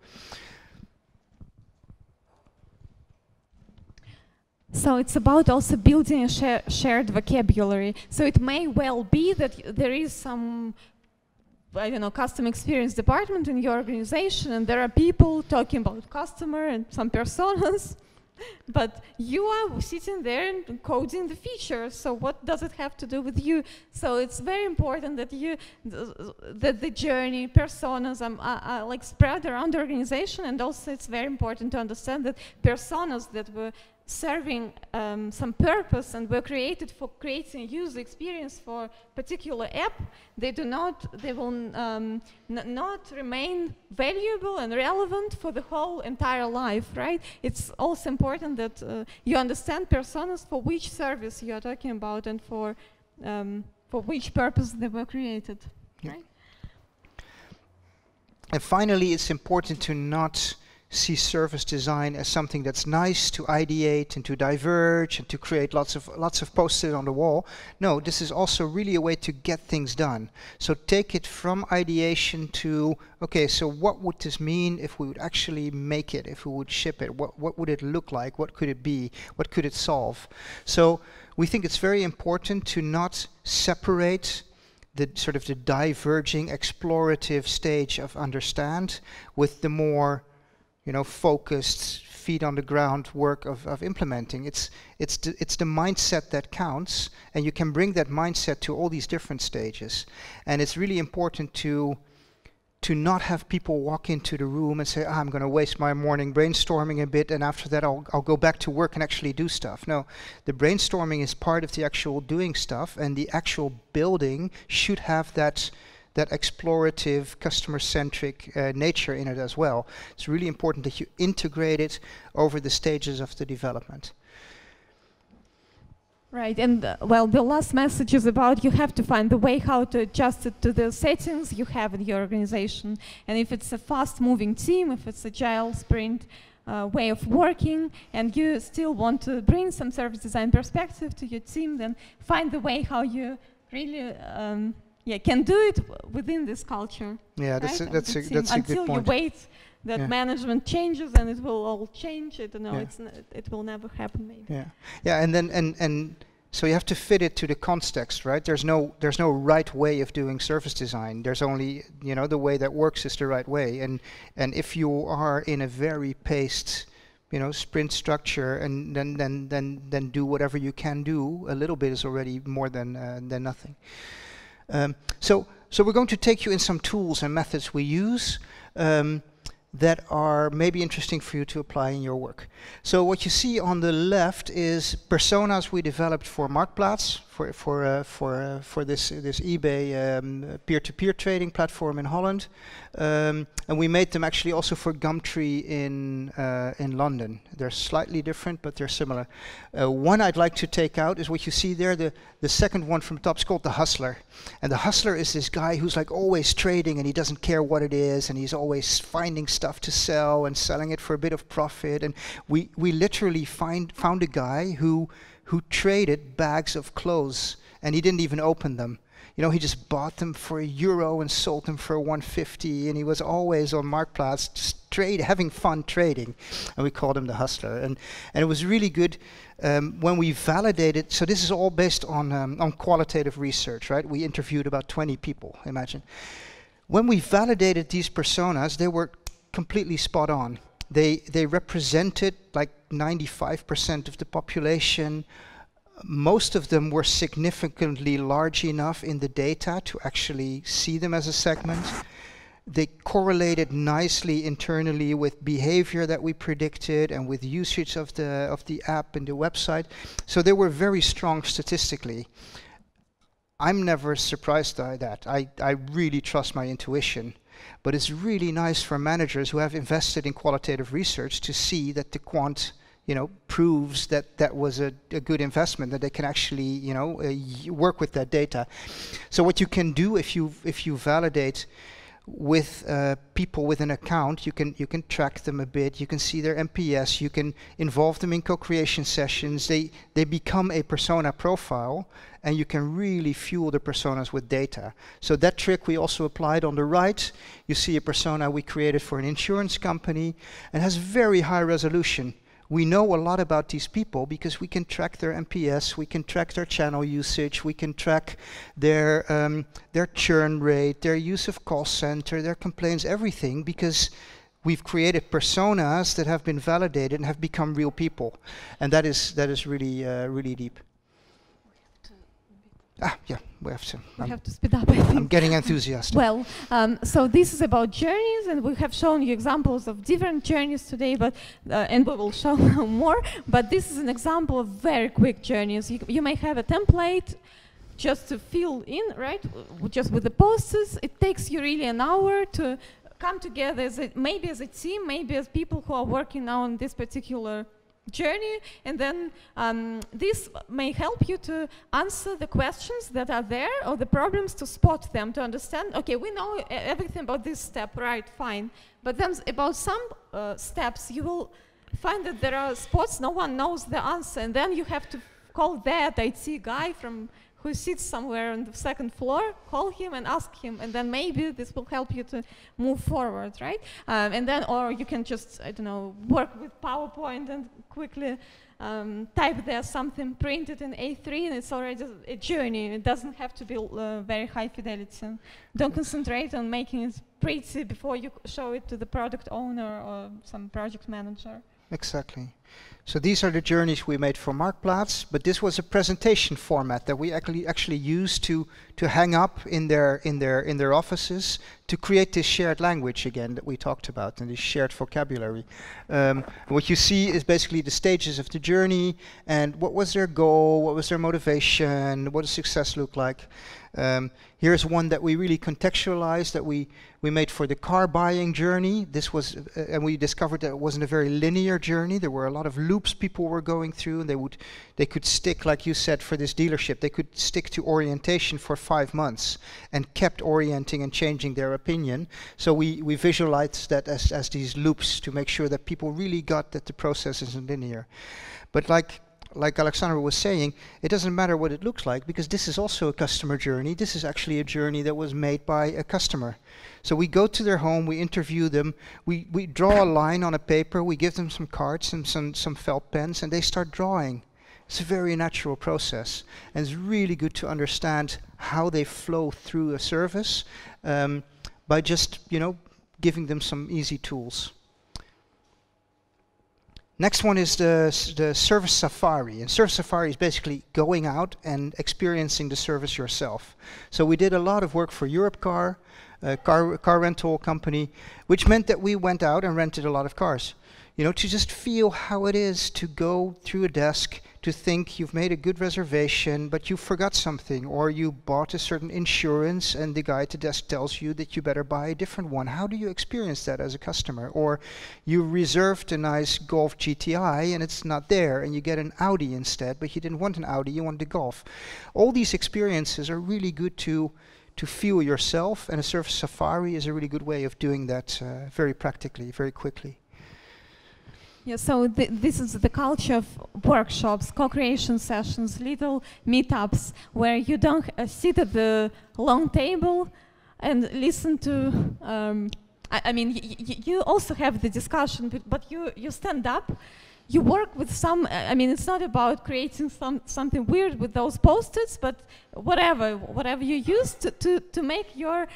So it's about also building a shared vocabulary. So it may well be that there is some, I don't know, customer experience department in your organization, and there are people talking about customer and some personas, but you are sitting there and coding the features. So what does it have to do with you? So it's very important that that the journey, personas are like spread around the organization, and also it's very important to understand that personas that were serving some purpose and were created for creating a user experience for a particular app, they will not remain valuable and relevant for the whole entire life, right? It's also important that you understand personas for which service you are talking about and for which purpose they were created, yeah. Right? And finally, it's important to not see service design as something that's nice to ideate and to diverge and to create lots of post-it on the wall. No, this is also really a way to get things done. So take it from ideation to, okay, so what would this mean if we would actually make it, if we would ship it? What would it look like? What could it be? What could it solve? So we think it's very important to not separate the sort of the diverging explorative stage of understand with the more, you know, focused, feet on the ground work of implementing. It's the mindset that counts, and you can bring that mindset to all these different stages. And it's really important to not have people walk into the room and say, I'm going to waste my morning brainstorming a bit, and after that I'll go back to work and actually do stuff. No, the brainstorming is part of the actual doing stuff, and the actual building should have that explorative, customer-centric nature in it as well. It's really important that you integrate it over the stages of the development. Right, and well, the last message is about you have to find the way how to adjust it to the settings you have in your organization. And if it's a fast-moving team, if it's agile sprint way of working, and you still want to bring some service design perspective to your team, then find the way how you really can do it within this culture. Yeah, right? that's a good point. Until you wait that management changes and it will all change. I don't know. It will never happen. Maybe. Yeah, and then so you have to fit it to the context, right? There's no right way of doing service design. There's only, you know, the way that works is the right way. And if you are in a very paced, you know, sprint structure, and then do whatever you can do, a little bit is already more than nothing. So we're going to take you in some tools and methods we use that are maybe interesting for you to apply in your work. So what you see on the left is personas we developed for Marktplaats, for this eBay peer-to-peer trading platform in Holland, and we made them actually also for Gumtree in London. They're slightly different, but they're similar. One I'd like to take out is what you see there. The second one from top is called the Hustler, and the Hustler is this guy who's like always trading, and he doesn't care what it is, and he's always finding stuff to sell and selling it for a bit of profit. And we literally found a guy who traded bags of clothes, and he didn't even open them. You know, he just bought them for €1 and sold them for 150, and he was always on Marktplaats, just having fun trading, and we called him the Hustler. And it was really good when we validated. So this is all based on qualitative research, right? We interviewed about 20 people, imagine. When we validated these personas, they were completely spot on. They represented like 95% of the population. Most of them were significantly large enough in the data to actually see them as a segment. They correlated nicely internally with behavior that we predicted and with usage of the app and the website. So they were very strong statistically. I'm never surprised by that. I really trust my intuition. But it's really nice for managers who have invested in qualitative research to see that the quant, you know, proves that that was a good investment, that they can actually, you know, work with that data. So what you can do if you validate with people with an account, you can track them a bit. You can see their NPS. You can involve them in co-creation sessions. They become a persona profile, and you can really fuel the personas with data. So that trick we also applied on the right. You see a persona we created for an insurance company, and has very high resolution. We know a lot about these people because we can track their NPS, we can track their channel usage, we can track their churn rate, their use of call center, their complaints, everything, because we've created personas that have been validated and have become real people, and that is really really deep. Yeah, we have to speed up, I think. I'm getting enthusiastic. Well, so this is about journeys, and we have shown you examples of different journeys today, but and we will show more. But this is an example of very quick journeys. You may have a template just to fill in, right? Just with the posters. It takes you really an hour to come together, maybe as a team, maybe as people who are working now on this particular journey, and then this may help you to answer the questions that are there, or the problems, to spot them, to understand, okay, we know everything about this step, right, fine, but then about some steps you will find that there are spots no one knows the answer, and then you have to call that IT guy who sits somewhere on the second floor, call him and ask him, and then maybe this will help you to move forward, right? And then, or you can just, I don't know, work with PowerPoint and quickly type there something printed in A3, and it's already a journey. It doesn't have to be very high fidelity. Don't concentrate on making it pretty before you show it to the product owner or some project manager. Exactly. So these are the journeys we made for Marktplaats, but this was a presentation format that we actually used to hang up in their offices to create this shared language again that we talked about, and this shared vocabulary. What you see is basically the stages of the journey, and what was their goal, what was their motivation, what does success look like. Here's one that we really contextualized, that we made for the car buying journey. This was, and we discovered that it wasn't a very linear journey. There were a lot of loops people were going through, and they could stick, like you said, for this dealership, they could stick to orientation for 5 months and kept orienting and changing their opinion. So we visualized that as these loops to make sure that people really got that the process isn't linear. But like Alexandra was saying, it doesn't matter what it looks like, because this is also a customer journey. This is actually a journey that was made by a customer. So we go to their home, we interview them, we draw a line on a paper, we give them some cards and some felt pens, and they start drawing. It's a very natural process, and it's really good to understand how they flow through a service by just, giving them some easy tools. Next one is the service safari, and service safari is basically going out and experiencing the service yourself. So we did a lot of work for Europcar, a car rental company, which meant that we went out and rented a lot of cars. You know, to just feel how it is to go through a desk, to think you've made a good reservation, but you forgot something, or you bought a certain insurance and the guy at the desk tells you that you better buy a different one. How do you experience that as a customer? Or you reserved a nice Golf GTI and it's not there, and you get an Audi instead, but you didn't want an Audi, you wanted a Golf. All these experiences are really good to feel yourself, and a Service Safari is a really good way of doing that very practically, very quickly. Yeah, so this is the culture of workshops, co-creation sessions, little meetups, where you don't sit at the long table and listen to, I mean, you also have the discussion, but you stand up, you work with some, I mean, it's not about creating something weird with those post-its, but whatever you use to make your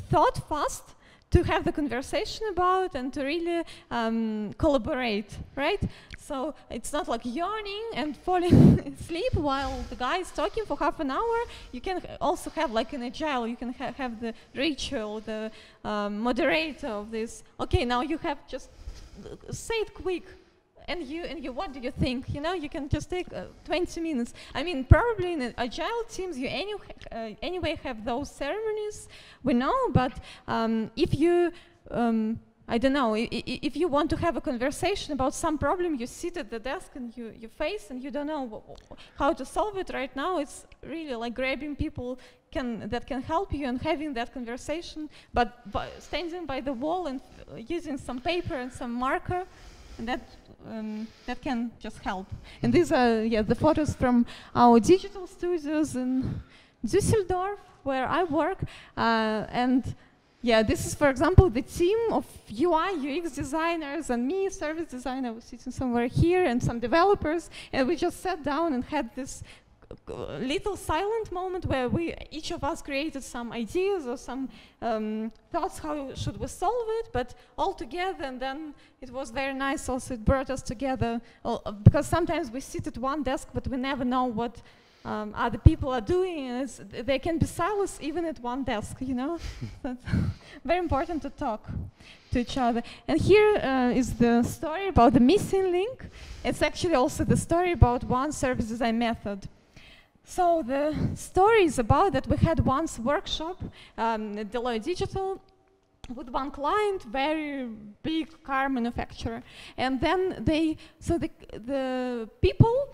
thought fast, to have the conversation about and to really collaborate, right? So it's not like yawning and falling asleep while the guy is talking for half an hour. You can also have like an agile, you can have the ritual, the moderator of this. Okay, now you have just say it quick. And you, what do you think? You know, you can just take 20 minutes. I mean, probably in agile teams, you anyway have those ceremonies, we know, but if you, I don't know, if you want to have a conversation about some problem, you sit at the desk and you face and you don't know how to solve it right now, it's really like grabbing people that can help you and having that conversation, but standing by the wall and using some paper and some marker, and that can just help. And these are the photos from our digital studios in Düsseldorf, where I work. And this is, for example, the team of UI, UX designers and me, service designer, was sitting somewhere here, and some developers, and we just sat down and had this little silent moment where each of us created some ideas or some thoughts how should we solve it, but all together, and then it was very nice also, it brought us together, because sometimes we sit at one desk but we never know what other people are doing, and they can be silenced even at one desk, you know. That's very important to talk to each other. And here is the story about the missing link. It's actually also the story about one service design method. So the story is about that we had once workshop at Deloitte Digital with one client, very big car manufacturer. And then the people,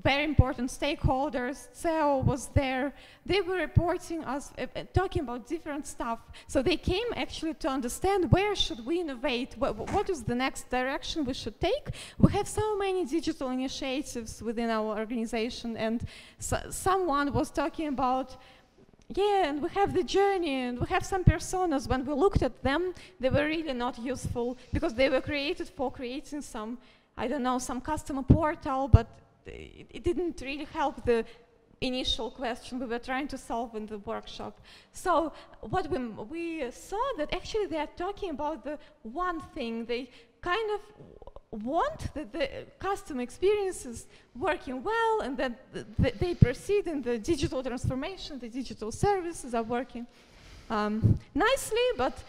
very important stakeholders, CEO was there, they were reporting us, talking about different stuff. So they came actually to understand where should we innovate, what is the next direction we should take. We have so many digital initiatives within our organization, and someone was talking about, and we have the journey, and we have some personas. When we looked at them, they were really not useful, because they were created for creating some, I don't know, some customer portal, but it didn't really help the initial question we were trying to solve in the workshop. So what we saw that actually they are talking about the one thing. They kind of want that the customer experiences working well, and that they proceed in the digital transformation, the digital services are working nicely, but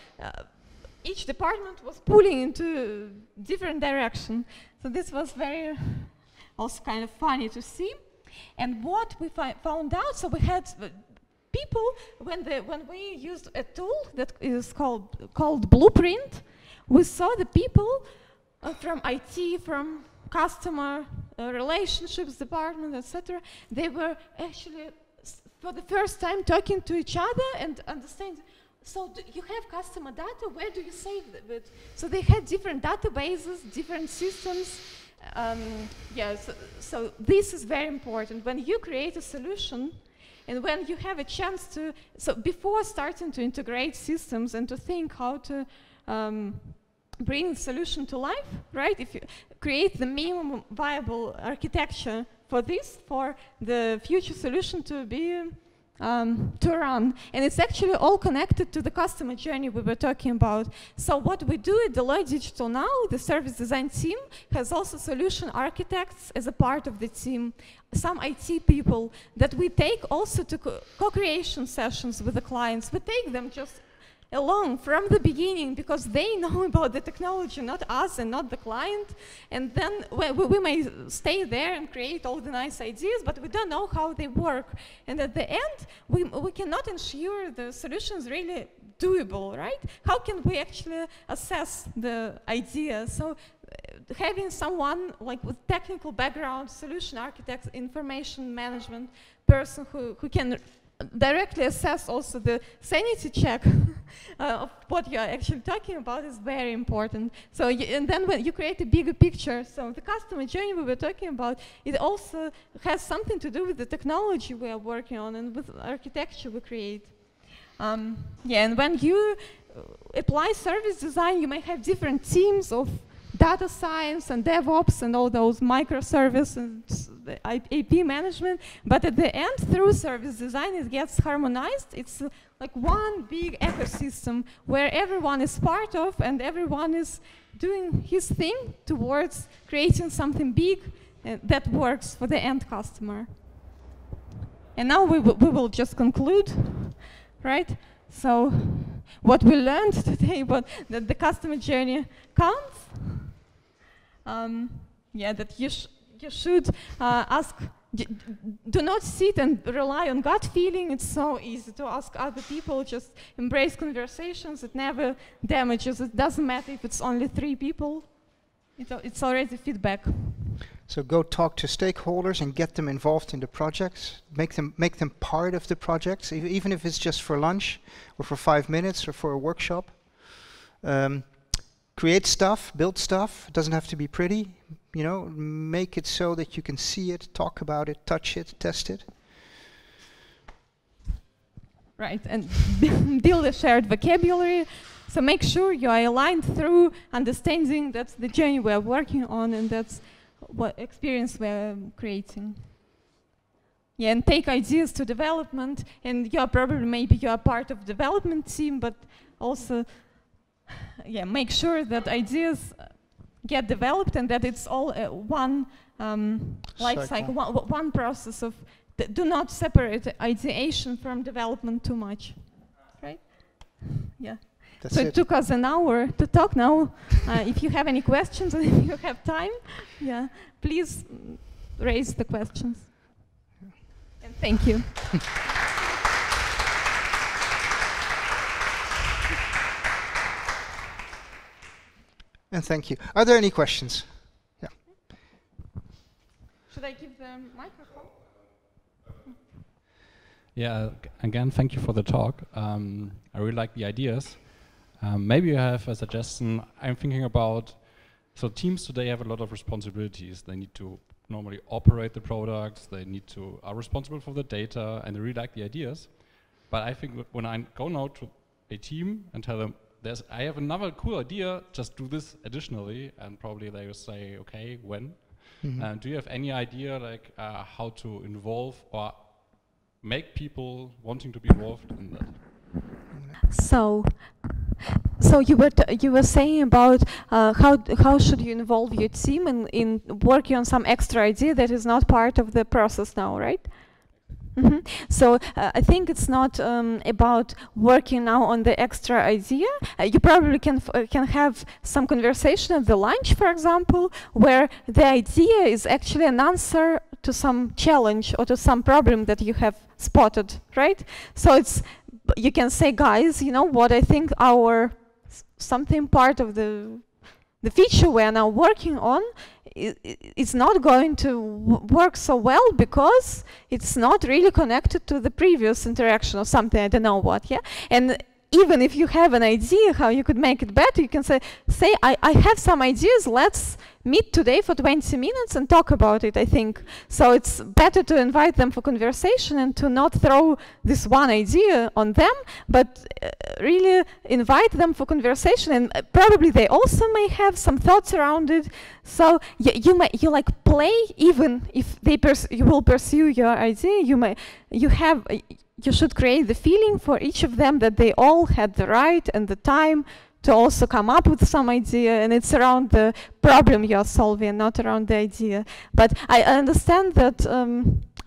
each department was pulling into different direction. So this was very also kind of funny to see. And what we found out, so we had people, when we used a tool that is called Blueprint, we saw the people from IT, from customer relationships department, etc. They were actually, for the first time, talking to each other and understanding, so you have customer data, where do you save it? So they had different databases, different systems. So this is very important. When you create a solution, and when you have a chance to, so before starting to integrate systems and to think how to bring the solution to life, right? If you create the minimum viable architecture for this, for the future solution to be to run. And it's actually all connected to the customer journey we were talking about. So what we do at Deloitte Digital now, the service design team has also solution architects as a part of the team, some IT people that we take also to co-creation sessions with the clients. We take them just along from the beginning, because they know about the technology, not us and not the client. And then we may stay there and create all the nice ideas, but we don't know how they work. And at the end, we cannot ensure the solutions really doable, right? How can we actually assess the idea? So having someone like with technical background, solution architect, information management person who can directly assess also the sanity check of what you're actually talking about is very important. So, and then when you create a bigger picture, so the customer journey we were talking about, it also has something to do with the technology we are working on and with architecture we create. Yeah, and when you apply service design, you may have different teams of data science and DevOps and all those microservices and the AP management. But at the end, through service design, it gets harmonized. It's like one big ecosystem where everyone is part of and everyone is doing his thing towards creating something big that works for the end customer. And now we will just conclude, right? So what we learned today about that the customer journey counts. Yeah, that you should ask, do not sit and rely on gut feeling. It's so easy to ask other people, just embrace conversations. It never damages. It doesn't matter if it's only 3 people. It's already feedback. So go talk to stakeholders and get them involved in the projects. Make them part of the projects, even if it's just for lunch or for 5 minutes or for a workshop. Create stuff, build stuff. It doesn't have to be pretty. You know, make it so that you can see it, talk about it, touch it, test it. Right, and build a shared vocabulary. So make sure you are aligned through understanding that's the journey we're working on and that's what experience we're creating. Yeah, and take ideas to development. And you're probably, maybe you're part of development team, but also, yeah, make sure that ideas get developed and that it's all one life cycle, one process of, do not separate ideation from development too much, right? Yeah. That's so it took us an hour to talk now. If you have any questions and if you have time, yeah, please raise the questions. And thank you. And thank you. Are there any questions? Yeah. Should I give the microphone? Yeah, again, thank you for the talk. I really like the ideas. Maybe you have a suggestion. I'm thinking about, so teams today have a lot of responsibilities. They need to normally operate the products, they are responsible for the data, and they really like the ideas. But I think when I go now to a team and tell them, I have another cool idea, just do this additionally, and probably they will say, okay, when? Mm-hmm. Do you have any idea like how to involve or make people wanting to be involved in that? So you were saying about how should you involve your team in working on some extra idea that is not part of the process now, right? Mm-hmm. So I think it's not about working now on the extra idea. You probably can have some conversation at the lunch, for example, where the idea is actually an answer to some challenge or to some problem that you have spotted, right? So you can say, guys, you know what, I think something part of the feature we are now working on it's not going to work so well because it's not really connected to the previous interaction or something, I don't know what, yeah? And even if you have an idea how you could make it better, you can say I have some ideas, let's meet today for 20 minutes and talk about it, I think. So it's better to invite them for conversation and to not throw this one idea on them, but really invite them for conversation, and probably they also may have some thoughts around it. So you like play, even if you will pursue your idea, you should create the feeling for each of them that they all had the right and the time to also come up with some idea, and it's around the problem you're solving, not around the idea. But I understand that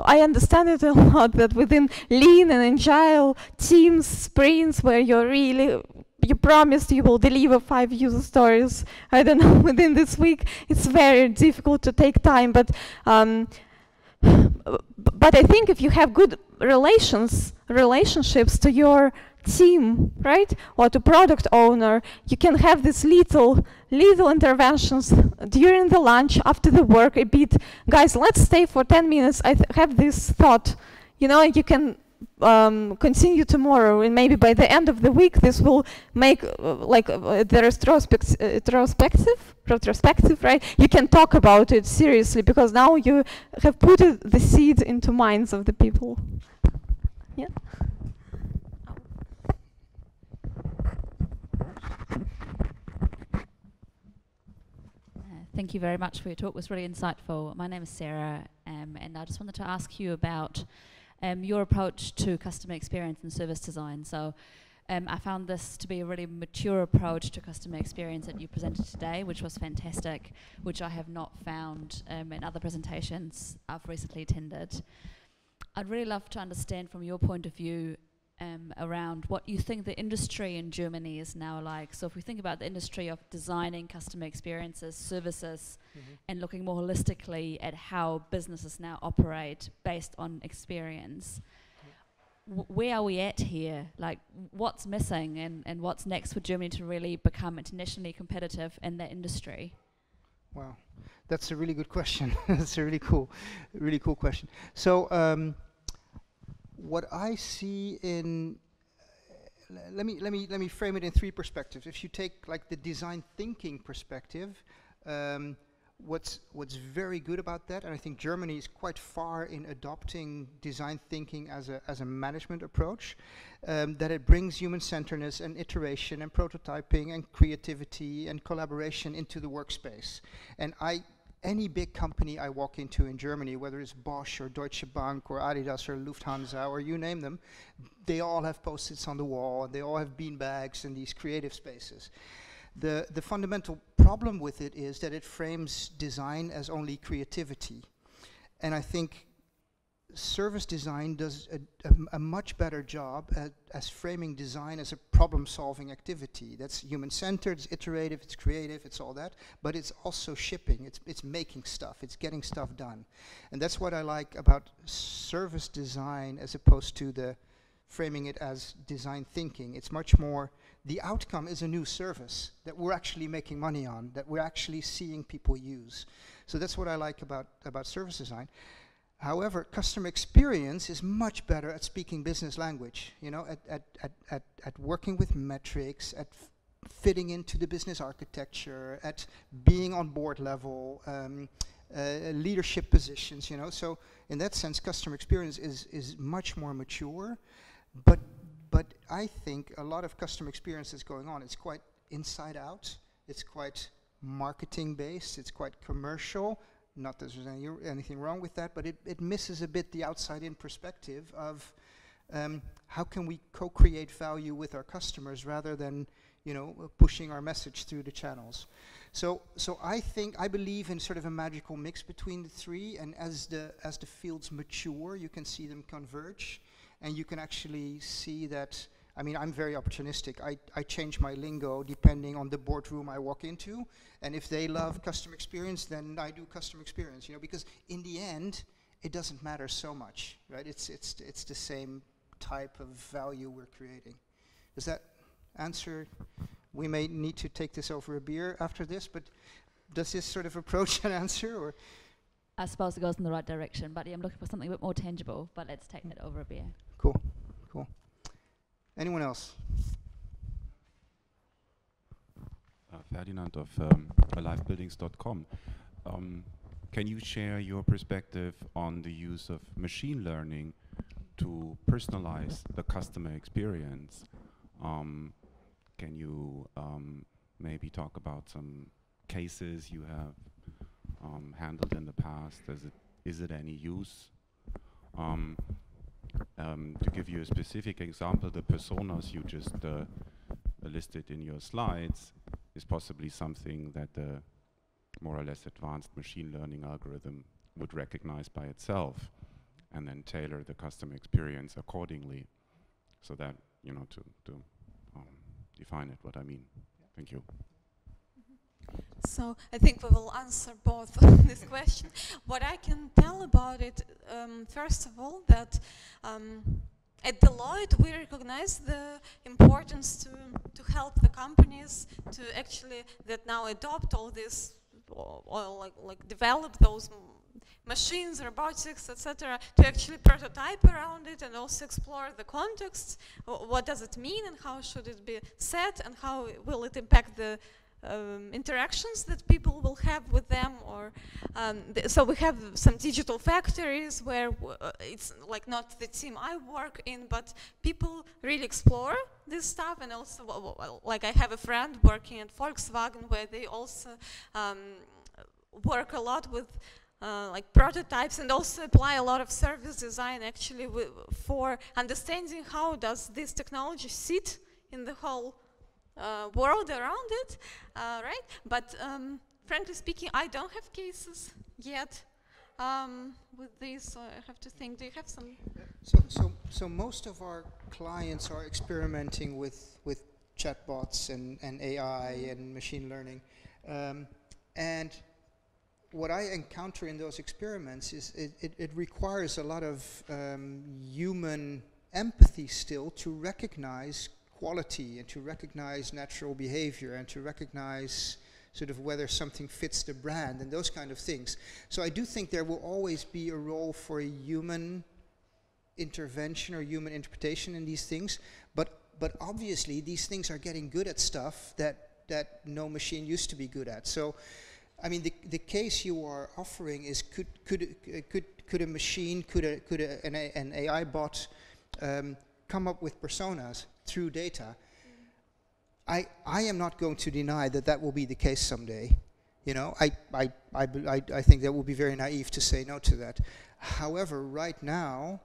I understand it a lot that within lean and agile teams, sprints, where you promised you will deliver 5 user stories, I don't know, within this week, it's very difficult to take time, but I think if you have good relationships to your team, right, or to product owner, you can have these little interventions during the lunch, after the work, a bit, guys, let's stay for 10 minutes, I have this thought, you know, you can continue tomorrow, and maybe by the end of the week this will make the retrospective, right? You can talk about it seriously because now you have put the seed into minds of the people. Yeah. Thank you very much for your talk. It was really insightful. My name is Sarah, and I just wanted to ask you about your approach to customer experience and service design. So I found this to be a really mature approach to customer experience that you presented today, which was fantastic, which I have not found in other presentations I've recently attended. I'd really love to understand from your point of view around what you think the industry in Germany is now like. So if we think about the industry of designing customer experiences, services, and looking more holistically at how businesses now operate based on experience, where are we at here? Like, what's missing and what's next for Germany to really become internationally competitive in that industry? Wow, that's a really good question. That's a really cool question. So what I see in let me frame it in 3 perspectives. If you take like the design thinking perspective, what's very good about that, and I think Germany is quite far in adopting design thinking as a management approach, that it brings human-centeredness and iteration and prototyping and creativity and collaboration into the workspace. And any big company I walk into in Germany, whether it's Bosch or Deutsche Bank or Adidas or Lufthansa or you name them, they all have post-its on the wall, and they all have beanbags and these creative spaces. The fundamental problem with it is that it frames design as only creativity. And I think service design does a much better job as framing design as a problem-solving activity. That's human-centered, it's iterative, it's creative, it's all that, but it's also shipping, it's making stuff, it's getting stuff done. And that's what I like about service design as opposed to the framing it as design thinking. It's much more, the outcome is a new service that we're actually making money on, that we're actually seeing people use. So that's what I like about service design. However, customer experience is much better at speaking business language, you know, at working with metrics, at fitting into the business architecture, at being on board level, leadership positions, you know. So in that sense, customer experience is much more mature, but I think a lot of customer experience that's going on, it's quite inside out, it's quite marketing based, it's quite commercial. Not that there's anything wrong with that, but it misses a bit the outside-in perspective of how can we co-create value with our customers rather than, you know, pushing our message through the channels. So I believe in sort of a magical mix between the 3, and as the fields mature, you can see them converge, and you can actually see that. I mean, I'm very opportunistic. I change my lingo depending on the boardroom I walk into, and if they love customer experience, then I do customer experience, you know, because in the end, it doesn't matter so much, right? It's the same type of value we're creating. Does that answer? We may need to take this over a beer after this, but does this sort of approach an answer, or? I suppose it goes in the right direction, but yeah, I'm looking for something a bit more tangible, but let's take that over a beer. Cool. Anyone else? Ferdinand of alifebuildings.com. Can you share your perspective on the use of machine learning to personalize the customer experience? Can you maybe talk about some cases you have handled in the past? Is it any use? To give you a specific example, the personas you just listed in your slides is possibly something that the more or less advanced machine learning algorithm would recognize by itself. and then tailor the customer experience accordingly, so that, you know, to define it, what I mean. Thank you. So I think we will answer both of this question. What I can tell about it, first of all, that at Deloitte we recognize the importance to help the companies to actually that now adopt all this, or like develop those machines, robotics, etc., to actually prototype around it and also explore the context. What does it mean and how should it be set and how will it impact the interactions that people will have with them, or so we have some digital factories where it's like not the team I work in, but people really explore this stuff, and also like I have a friend working at Volkswagen where they also work a lot with like prototypes and also apply a lot of service design actually for understanding how does this technology sit in the whole world around it, right? But frankly speaking, I don't have cases yet with this, so I have to think. Do you have some? So most of our clients are experimenting with chatbots and AI and machine learning, and what I encounter in those experiments is it requires a lot of human empathy still to recognize quality and to recognize natural behavior and to recognize sort of whether something fits the brand and those kind of things. So I do think there will always be a role for a human intervention or human interpretation in these things, but obviously these things are getting good at stuff that no machine used to be good at. So I mean the case you are offering is could a machine, could an AI bot come up with personas through data? I am not going to deny that will be the case someday. You know, I think that would be very naive to say no to that. However, right now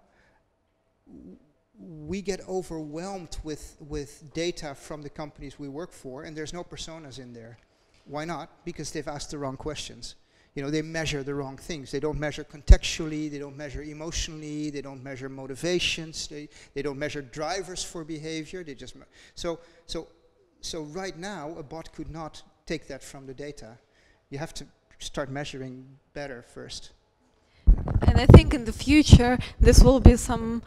we get overwhelmed with data from the companies we work for, and there's no personas in there. Why not? Because they've asked the wrong questions. You know, they measure the wrong things. They don't measure contextually, they don't measure emotionally, they don't measure motivations, they don't measure drivers for behavior, they just... So right now, a bot could not take that from the data. You have to start measuring better first. And I think in the future, this will be some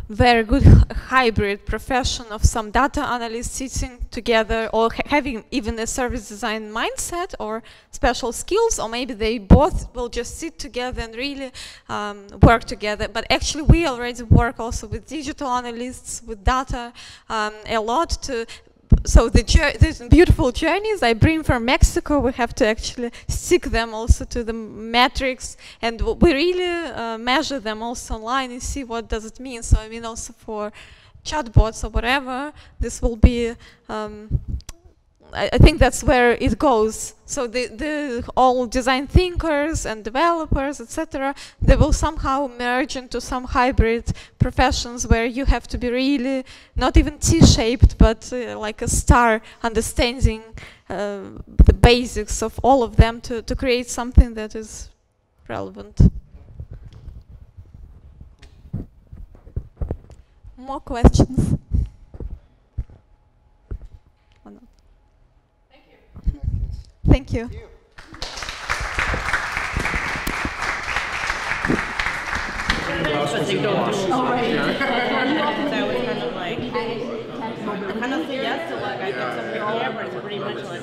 very good hybrid profession of some data analysts sitting together or having even a service design mindset or special skills, or maybe they both will just sit together and really work together. But actually we already work also with digital analysts, with data a lot to... So these beautiful journeys I bring from Mexico, we have to actually stick them also to the metrics, and we really measure them also online and see what does it mean. So I mean also for chatbots or whatever, this will be, I think that's where it goes. So the all design thinkers and developers, etc., they will somehow merge into some hybrid professions where you have to be really not even T-shaped, but like a star, understanding the basics of all of them to create something that is relevant. More questions? Thank you. But they don't do all right. That was kind of like, I kind of say yes to like, I get something here, but it's pretty much like,